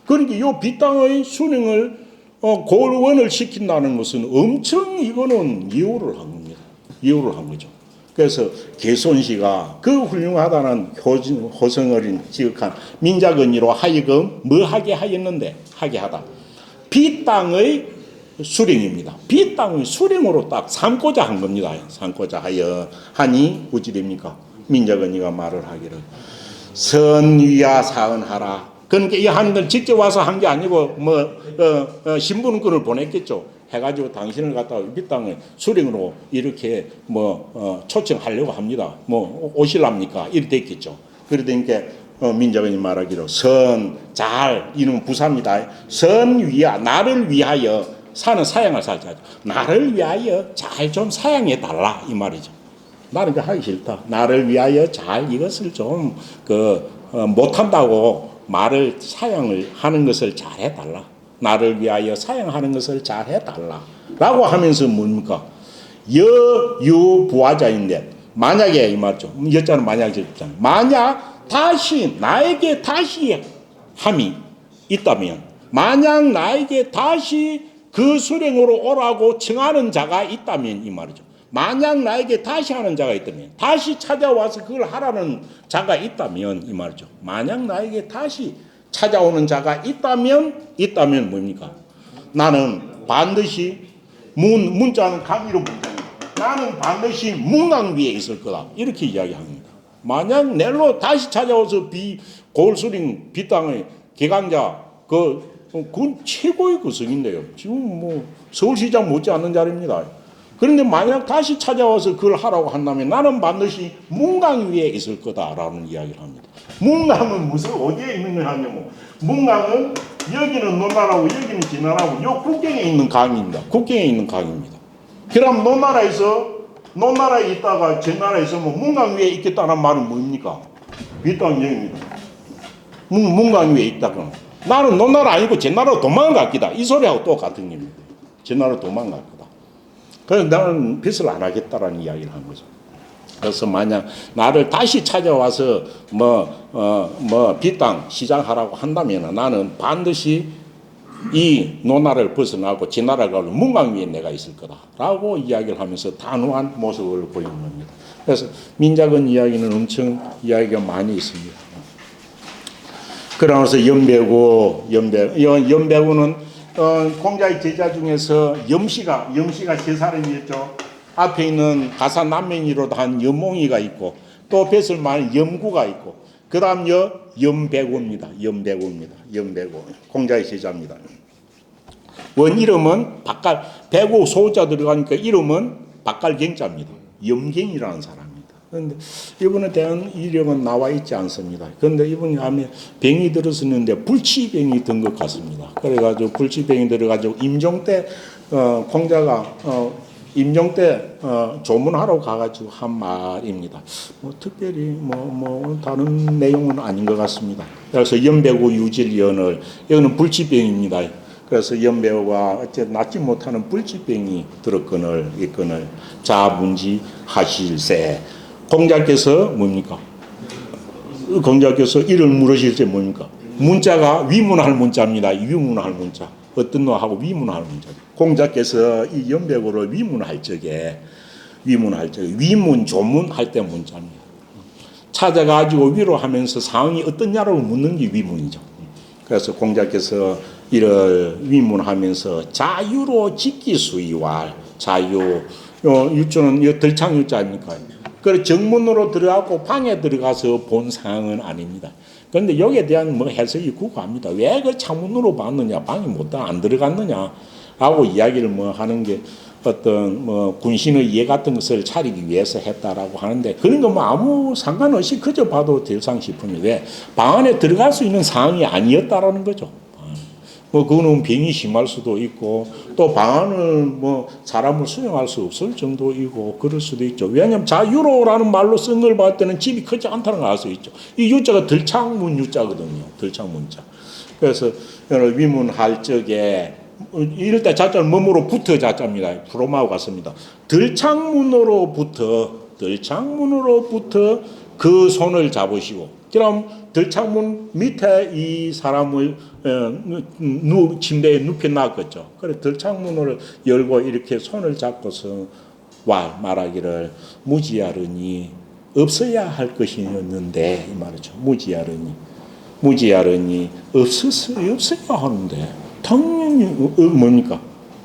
그러니까 이 빗땅의 순행을 고원을 시킨다는 것은 엄청 이거는 예우를 한 겁니다. 예우를 한 거죠. 그래서 개손시가 그 훌륭하다는 호성어린 지극한 민자건의로 하여금 뭐 하게 하였는데 하게 하다. 빗땅의 수령입니다. 빗땅의 수령으로 딱 삼고자 한 겁니다. 삼고자 하여 하니 어찌 됩니까? 민자건의가 말을 하기를 선위야 사언하라. 그러니까 이 하는 건 직접 와서 한 게 아니고 신분권을 보냈겠죠. 해가지고 당신을 갖다가 빗땅의 수령으로 이렇게 초청하려고 합니다. 오실랍니까? 이렇게 됐겠죠. 그러니까 민자건이 말하기로 잘 이는 부사입니다. 위야 나를 위하여 사는 사양을 살자. 나를 위하여 잘 좀 사양해 달라 이 말이죠. 나는 하기 싫다. 나를 위하여 잘 이것을 좀 못한다고 말을 사양을 하는 것을 잘 해달라. 나를 위하여 사양하는 것을 잘 해달라. 라고 하면서 뭡니까? 여유부하자인데 만약에 이 말이죠. 여자는 만약 적잖아요. 만약 다시 나에게 다시 함이 있다면, 만약 나에게 다시 그 수령으로 오라고 청하는 자가 있다면 이 말이죠. 만약 나에게 다시 하는 자가 있다면, 다시 찾아와서 그걸 하라는 자가 있다면 이 말이죠. 만약 나에게 다시 찾아오는 자가 있다면 뭡니까? 나는 반드시 문자는 강의로 문자입니다. 나는 반드시 문강 위에 있을 거다. 이렇게 이야기합니다. 만약 넬로 다시 찾아와서 골수링 비땅의 개강자 그건 최고의 구성인데요. 지금 뭐 서울시장 못지않는 자리입니다. 그런데 만약 다시 찾아와서 그걸 하라고 한다면 나는 반드시 문강 위에 있을 거다라는 이야기를 합니다. 문강은 무슨 어디에 있는 거냐면, 문강은 여기는 노나라고 여기는 지나라고 요 국경에 있는 강입니다. 국경에 있는 강입니다. 그럼 노나라에 있다가 전나라에 있으면 문강 위에 있겠다는 말은 뭡니까? 윗당령입니다. 문강 위에 있다가 나는 노나라 아니고 전나라로 도망갔기다. 이 소리하고 똑같은 겁니다. 전나라로 도망갔거다. 그래서 나는 빚을 안 하겠다라는 이야기를 한 거죠. 그래서 만약 나를 다시 찾아와서 빚땅 시장하라고 한다면 나는 반드시 이 노나라를 벗어나고 진나라를 가고 문강 위에 내가 있을 거다라고 이야기를 하면서 단호한 모습을 보이는 겁니다. 그래서 민작은 이야기는 엄청 이야기가 많이 있습니다. 그러면서 연배구는 공자의 제자 중에서 염씨가 세 사람이었죠. 앞에 있는 가사남맹이로도 한 염몽이가 있고 또 뱃을 많은 염구가 있고 그 다음 염배구입니다. 염배구 공자의 제자입니다. 원 이름은 배구 소자 들어가니까 이름은 박갈경자입니다. 염경이라는 사람입니다. 그런데 이분에 대한 이력은 나와 있지 않습니다. 그런데 이분이 하면 병이 들었었는데 불치병이 든 것 같습니다. 그래가지고 불치병이 들어가지고 임종 때 공자가 임종 때 조문하러 가가지고 한 말입니다. 특별히 다른 내용은 아닌 것 같습니다. 그래서 연배구 유질연을 이거는 불치병입니다. 그래서 연배우가 어쨌든 낫지 못하는 불치병이 들었거늘 자문지 하실세. 공자께서 뭡니까? 공자께서 이를 물으실 때 뭡니까? 문자가 위문할 문자입니다. 위문할 문자. 어떤 놈하고 위문할 문자. 공자께서 이 연배구를 위문할 적에 위문 조문할 때 문자입니다. 찾아가지고 위로하면서 상황이 어떠냐라고 묻는 게 위문이죠. 그래서 공자께서 이를 위문하면서 자유로 직기수의왈 자유 유주는 덜창유자입니까? 그 정문으로 들어가고 방에 들어가서 본 상황은 아닙니다. 그런데 여기에 대한 해석이 구구합니다. 왜 그 창문으로 봤느냐, 방에 안 들어갔느냐 하고 이야기를 하는 게 어떤 군신의 이해 같은 것을 차리기 위해서 했다라고 하는데 그런 거 아무 상관없이 그저 봐도 될상 싶으니 왜 방 안에 들어갈 수 있는 상황이 아니었다라는 거죠. 그거는 병이 심할 수도 있고 또 방 안을 사람을 수용할 수 없을 정도이고 그럴 수도 있죠. 왜냐하면 자유로라는 말로 쓴 걸 봤을 때는 집이 크지 않다는 걸 알 수 있죠. 이 유자가 덜창문 유자거든요. 덜창문자. 그래서 위문할 적에 이럴 때 자자는 뭐뭐로부터 자자입니다. 프로마하고 같습니다. 덜창문으로부터 그 손을 잡으시고 그럼 덜창문 밑에 이 사람을 침대에 눕혀놨겠죠. 그래 덜창문을 열고 이렇게 손을 잡고서 말하기를 무지하르니 없어야 할 것이었는데 이 말이죠. 무지하르니 없어야 하는데 당연히 뭡니까?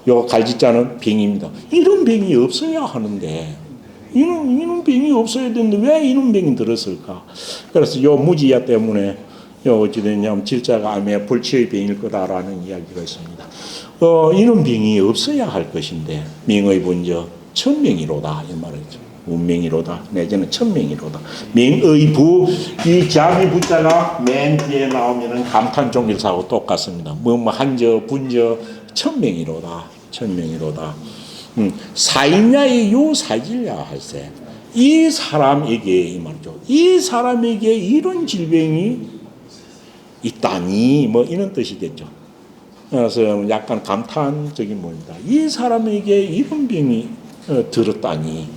요 갈지자는 병입니다. 이런 병이 없어야 하는데 이런 병이 없어야 되는데 왜 이런 병이 들었을까? 그래서 요 무지야 때문에 어찌 됐냐면 질자가 암에 불치의 병일 거다라는 이야기가 있습니다. 이런 병이 없어야 할 것인데 명의 본저 천명이로다 이 말이죠. 운명이로다 내지는 천명이로다. 명의 이 자비 부자가 맨 뒤에 나오면은 감탄 종일사하고 똑같습니다. 한저 분저 천명이로다. 사인야의 요 사질야 할세. 이 사람에게 이 말이죠. 이 사람에게 이런 질병이 있다니 이런 뜻이겠죠. 그래서 약간 감탄적인 이 사람에게 이런 병이 들었다니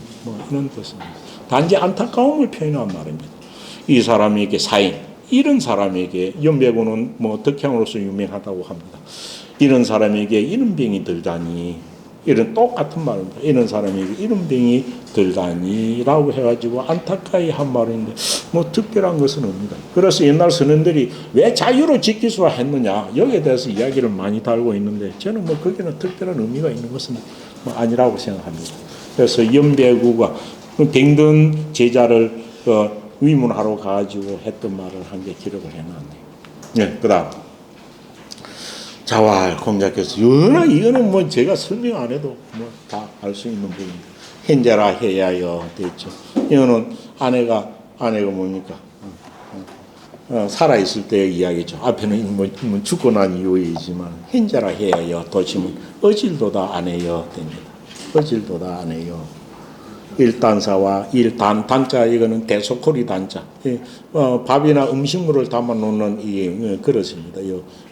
이런 뜻입니다. 단지 안타까움을 표현한 말입니다. 이 사람에게 사인, 이런 사람에게 연배군은 뭐 덕행으로서 유명하다고 합니다. 이런 사람에게 이런 병이 들다니, 이런 똑같은 말입니다. 이런 사람에게 이런 병이 들다니라고 해가지고 안타까이 한 말인데 뭐 특별한 것은 없습니다. 그래서 옛날 선원들이 왜 자유로 직기수라 했느냐 여기에 대해서 이야기를 많이 달고 있는데 저는 뭐 거기는 특별한 의미가 있는 것은 뭐 아니라고 생각합니다. 그래서 연배구가 병든 제자를 위문하러 가가지고 했던 말을 한 개 기록을 해놨네요. 네, 그 다음 자활 공자께서 이거는 뭐 제가 설명 안 해도 뭐 다 알 수 있는 부분입니다. 현재라 해야여 됐죠. 이거는 아내가 뭡니까? 살아 있을 때의 이야기죠. 앞에는 뭐 죽고 난 이후이지만 현재라 해야여 도심은 어질도다 아내여 됩니다. 어질도다 아내여. 일단사와 단자 이거는 대소코리 단자. 밥이나 음식물을 담아 놓는 이 그릇입니다.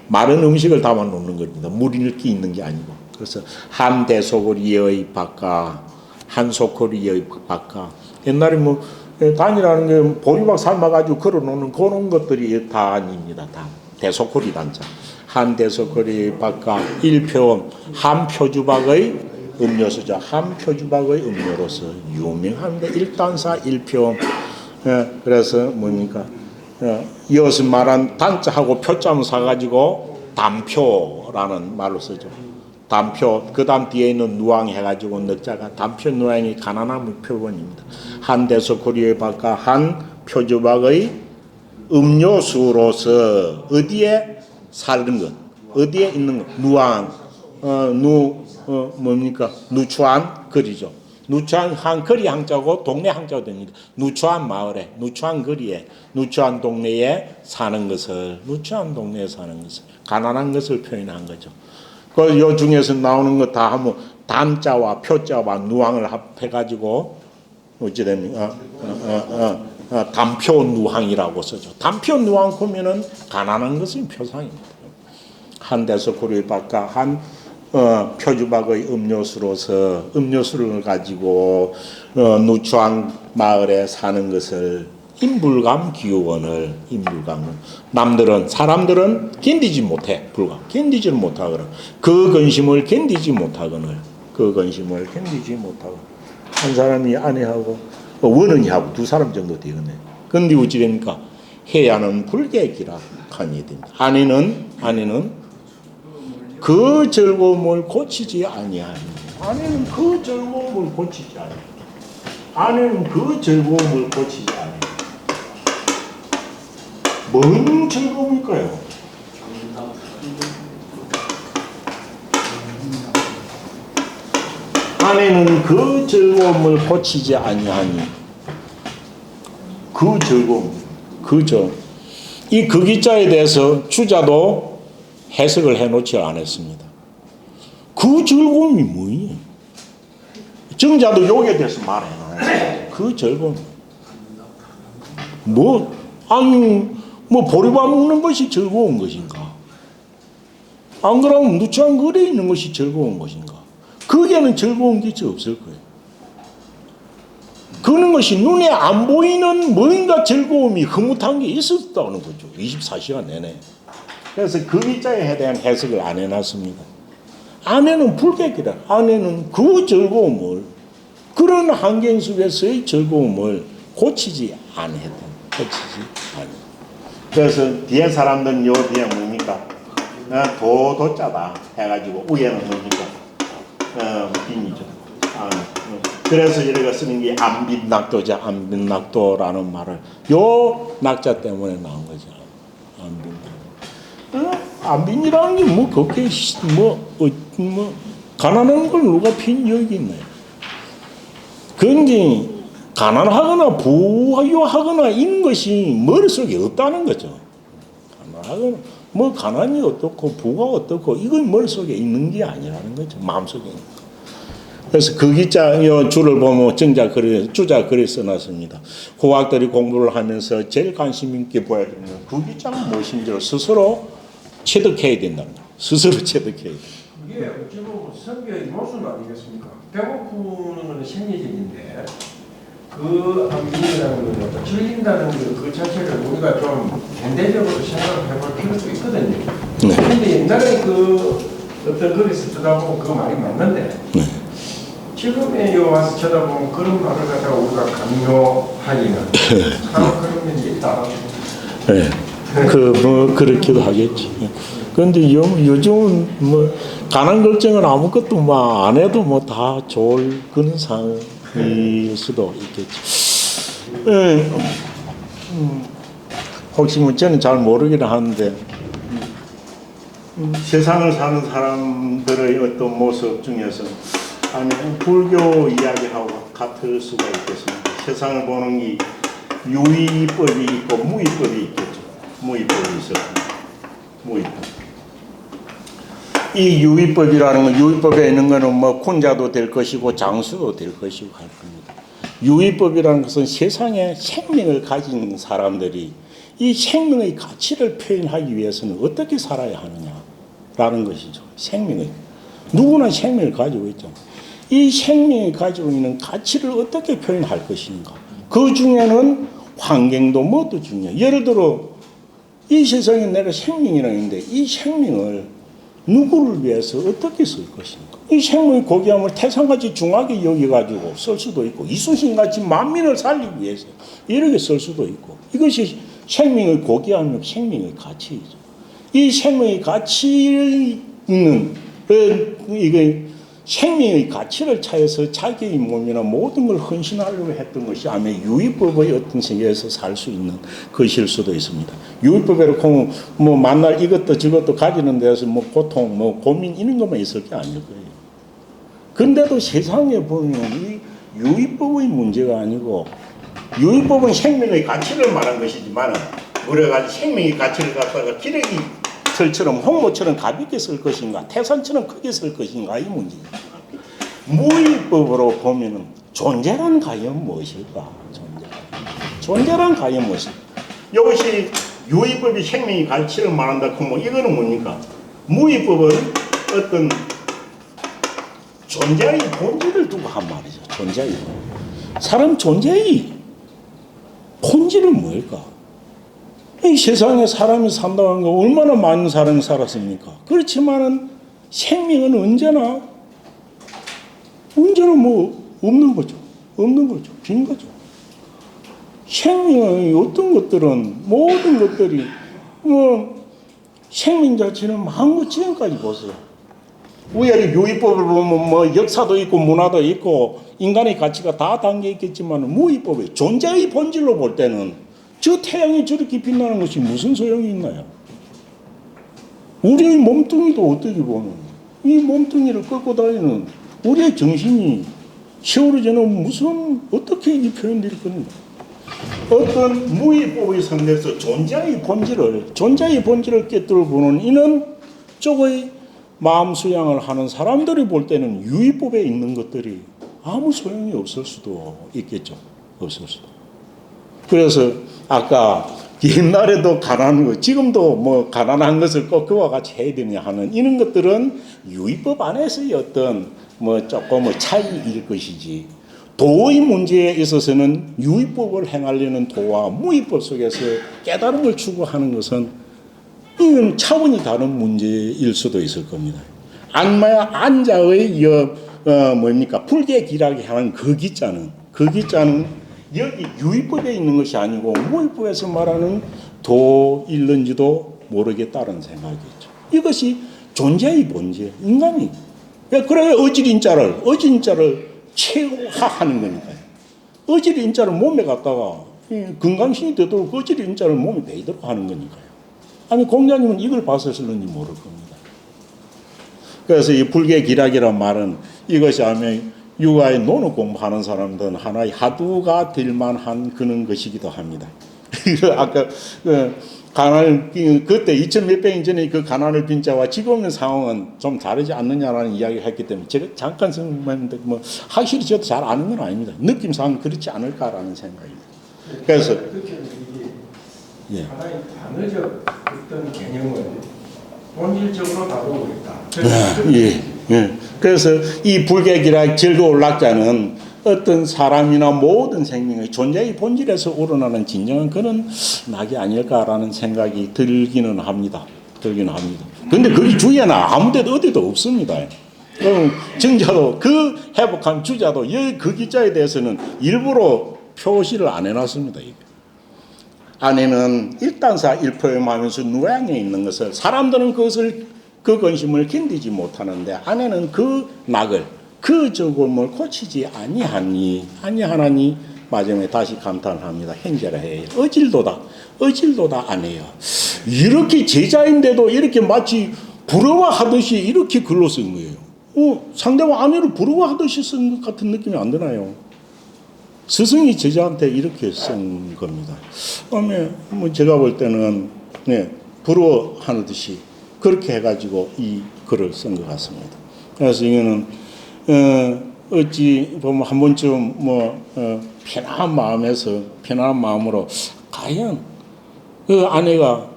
마른 음식을 담아 놓는 겁니다. 물이 이렇게 있는 게 아니고. 그래서 한 대소코리의 바까, 한 소코리의 바까. 옛날에 뭐 단이라는 게 보리밥 삶아가지고 걸어 놓는 그런 것들이 단입니다. 단. 대소코리 단자. 한 대소코리 바까, 일표 한 표주박의 음료수죠. 한 표주박의 음료로서 유명합니다. 일단사 일표. 그래서 뭡니까? 이어서 말한 단자하고 표자만 사가지고 단표라는 말로 쓰죠. 단표. 그 다음 뒤에 있는 누앙 해가지고 넉자가 단표 누앙이 가난함의 표본입니다. 한 대소코리의 바까 한 표주박의 음료수로서 어디에 사는 것, 어디에 있는 것, 누앙, 뭡니까? 누추한 거리죠. 누추한 한 거리 한자고 동네 한자가 됩니다. 누추한 마을에, 누추한 거리에, 누추한 동네에 사는 것을, 누추한 동네에 사는 것을, 가난한 것을 표현한 거죠. 그 요 중에서 나오는 거 다 하면 단자와 표자와 누항을 합해가지고 어찌 됩니까? 단표 누항이라고 쓰죠. 단표 누항 보면은 가난한 것은 표상입니다. 한 대서 고려 바까 한 표주박의 음료수로서 음료수를 가지고 누추한 마을에 사는 것을 인불감 기원을 남들은 사람들은 견디지 못해 불감 견디지를 못하거나 그 근심을 견디지 못하거늘 한 사람이 아내하고 원은이하고 두 사람 정도 되겠네. 근데 어찌 됩니까? 해야는 불개기라 하니 됩니다. 아내는 그 즐거움을 고치지 아니하니. 아내는 그 즐거움을 고치지 아니. 뭔 즐거움일까요? 아내는 그 즐거움을 고치지 아니하니. 그 즐거움, 그죠? 이 극이자에 대해서 주자도 해석을 해놓지 않았습니다. 그 즐거움이 뭐예요? 정자도 여기에 대해서 말해놨어요. 그 즐거움. 보리밥 먹는 것이 즐거운 것인가? 안 그러면 누추한 거리에 있는 것이 즐거운 것인가? 거기에는 즐거운 게 없을 거예요. 그런 것이 눈에 안 보이는 뭔가 즐거움이 흐뭇한 게 있었다는 거죠. 24시간 내내. 그래서 그 글자에 대한 해석을 안 해놨습니다. 아내는 불객이다. 아내는 그 즐거움을 그런 환경 속에서의 즐거움을 고치지 않았다. 그래서 뒤에 사람들은 요 뒤에 뭡니까? 도자다 해가지고 위에는 뭡니까? 빈이죠. 그래서 이렇게 쓰는 게 안빈낙도자, 안빈낙도라는 말을 요 낙자 때문에 나온 거죠. 안빈이라는 게 뭐 그렇게 가난한 걸 누가 빈 여기 있나요? 근데 가난하거나 부유하거나 이런 것이 머릿속에 없다는 거죠. 가난이 어떻고 부가 어떻고 이건 머릿속에 있는 게 아니라는 거죠. 마음속에 있는 거. 그래서 그 기자 줄을 보면 주자 글에 써놨습니다. 후학들이 공부를 하면서 제일 관심 있게 보여야 되는 그 기자는 무엇인지를 스스로 체득해야 된다는 거예요. 스스로 체득해야 돼요. 이게 어찌 보면 선교의 모순 아니겠습니까? 배고프는 건 심리적인데 그 그 암민이라는 건 어떤 즐긴다는 그 자체를 우리가 좀 현대적으로 생각을 해볼 필요도 있거든요. 네. 그런데 옛날에 그 어떤 글에서 쳐다보면 그 말이 맞는데 네. 지금에 와서 쳐다보면 그런 말을 갖다가 우리가 강요하기는 참 그런 면이 있다. 네. 뭐 그렇기도 하겠지. 그런데 요즘은 뭐 가난 걱정은 아무것도 뭐 안 해도 뭐 다 좋을 그런 상황일 수도 있겠지. 네. 혹시 뭐 저는 잘 모르긴 하는데 세상을 사는 사람들의 어떤 모습 중에서 아니 불교 이야기하고 같을 수가 있겠습니다. 세상을 보는 게 유의법이 있고 무의법이 있겠죠. 무의법이 있었습니다. 무의법. 이 유의법이라는 건 유의법에 있는 거는 뭐 군자도 될 것이고 장수도 될 것이고 할 겁니다. 유의법이라는 것은 세상에 생명을 가진 사람들이 이 생명의 가치를 표현하기 위해서는 어떻게 살아야 하느냐라는 것이죠. 생명의 누구나 생명을 가지고 있잖아요. 이 생명이 가지고 있는 가치를 어떻게 표현할 것인가. 그 중에는 환경도 뭐도 중요해요. 예를 들어 이 세상에 내가 생명이라는 게 있는데 이 생명을 누구를 위해서 어떻게 쓸 것인가. 이 생명의 고귀함을 태산같이 중하게 여겨가지고 쓸 수도 있고 이순신같이 만민을 살리기 위해서 이렇게 쓸 수도 있고 이것이 생명의 고귀함이고 생명의 가치이죠. 이 생명의 가치를 있는 이게 생명의 가치를 차에서 자기의 몸이나 모든 걸 헌신하려고 했던 것이 아마 유의법의 어떤 세계에서 살 수 있는 것일 수도 있습니다. 유의법으로 뭐 만날 이것도 저것도 가지는 데서 뭐 고통, 뭐 고민 이런 것만 있을 게 아닐 거예요. 근데도 세상에 보면 이 유의법의 문제가 아니고 유의법은 생명의 가치를 말한 것이지만 우리가 생명의 가치를 갖다가 기레기 설처럼 홍모처럼 가볍게 쓸 것인가 태산처럼 크게 쓸 것인가 이 문제입니다. 무의법으로 보면은 존재란 과연 무엇일까? 존재란 과연 무엇일까? 이것이 유의법이 생명의 가치를 말한다 그러면 이거는 뭡니까? 무의법은 어떤 존재의 본질을 두고 한 말이죠. 존재의 사람 존재의 본질은 뭘까? 이 세상에 사람이 산다는 거 얼마나 많은 사람이 살았습니까? 그렇지만은 생명은 언제나 뭐 없는 거죠. 없는 거죠. 빈 거죠. 생명의 어떤 것들은 모든 것들이 뭐 생명 자체는 만국 지금까지 보세요. 우리가 유의법을 보면 뭐 역사도 있고 문화도 있고 인간의 가치가 다 담겨 있겠지만 무의법의 존재의 본질로 볼 때는 저 태양이 저렇게 빛나는 것이 무슨 소용이 있나요? 우리의 몸뚱이도 어떻게 보면 이 몸뚱이를 끌고 다니는 우리의 정신이 세월이 지나면 무슨 어떻게 이 표현될 겁니까? 어떤 무의법의 상대에서 존재의 본질을 깨뜨려 보는 이는 쪽의 마음 수양을 하는 사람들이 볼 때는 유의법에 있는 것들이 아무 소용이 없을 수도 있겠죠. 없을 수도. 그래서 아까 옛날에도 가난한 거, 지금도 뭐 가난한 것을 꼭 그와 같이 해야 되냐 하는 이런 것들은 유의법 안에서의 어떤 뭐 조금 뭐 차이일 것이지 도의 문제에 있어서는 유의법을 행하려는 도와 무의법 속에서 깨달음을 추구하는 것은 이건 차원이 다른 문제일 수도 있을 겁니다. 안마야 안자의 뭡니까 불계기라게 하는 그 기자는 여기 유의법에 있는 것이 아니고 무의법에서 말하는 도일는지도 모르겠다는 생각이죠. 이것이 존재의 본질, 인간이. 그래 어질인자를 최고화하는 거니까요. 어질인자를 몸에 갖다가 건강신이 되도록 어질인자를 몸에 배이도록 하는 거니까요. 아니 공자님은 이걸 봤었을는지 모를 겁니다. 그래서 이 불계기락이란 말은 이것이 아마 육아의 논어 공부하는 사람들은 하나의 하두가 될 만한 그런 것이기도 합니다. 아까 가난을 그때 2000몇백 년 전에 그 가난을 빈 자와 지금의 상황은 좀 다르지 않느냐라는 이야기를 했기 때문에 제가 잠깐 생각했는데 뭐 확실히 저도 잘 아는 건 아닙니다. 느낌상 그렇지 않을까라는 생각입니다. 그래서 예. 하나의 단어적 어떤 개념을 본질적으로 다루고 있다. 예. 그래서 이 불계기락 절도올락자는 어떤 사람이나 모든 생명의 존재의 본질에서 우러나는 진정한 그런 낙이 아닐까라는 생각이 들기는 합니다. 근데 거기 주위에는 아무 데도 어디도 없습니다. 정자도 그 회복한 주자도 그 기자에 대해서는 일부러 표시를 안 해놨습니다. 이게. 안에는 일단사 일포염하면서 누양에 있는 것을 사람들은 그 근심을 견디지 못하는데 안에는 그 낙을 그 적음을 고치지 아니하나니 마지막에 다시 감탄합니다. 행제라 해요. 어질도다 안 해요. 이렇게 제자인데도 이렇게 마치 부러워하듯이 이렇게 글로 쓴 거예요. 상대방 아내를 부러워하듯이 쓴 것 같은 느낌이 안 드나요? 스승이 제자한테 이렇게 쓴 겁니다. 뭐 제가 볼 때는 부러워하듯이 그렇게 해가지고 이 글을 쓴 것 같습니다. 그래서 이거는 어찌 보면 한 번쯤 편안한 마음으로 과연 그 아내가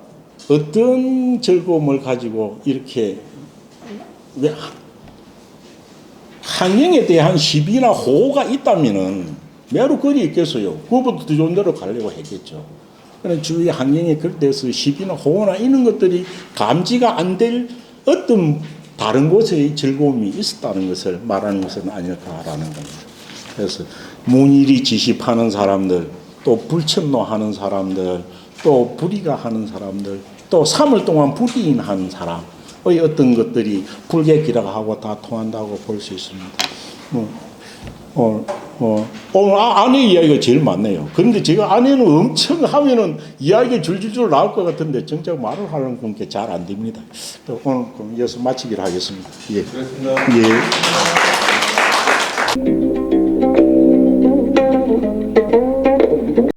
어떤 즐거움을 가지고 이렇게 환경에 대한 시비나 호호가 있다면은 매로 거리 있겠어요. 그것보다 더 좋은 데로 가려고 했겠죠. 그런 주위 환경에 그럴 때서 시비나 호호나 이런 것들이 감지가 안 될 어떤 다른 곳의 즐거움이 있었다는 것을 말하는 것은 아닐까라는 겁니다. 그래서 문일이 지시하는 사람들, 또 불천노하는 사람들, 또 불의가하는 사람들, 또 3월 동안 불의인한 사람의 어떤 것들이 불계 기라하고 다 통한다고 볼 수 있습니다. 오늘 아내 이야기가 제일 많네요. 그런데 제가 아내는 엄청 하면은 이야기가 줄줄줄 나올 것 같은데 정작 말을 하는 건 잘 안 됩니다. 오늘 여기서 마치기로 하겠습니다. 예. 그렇습니다. 예.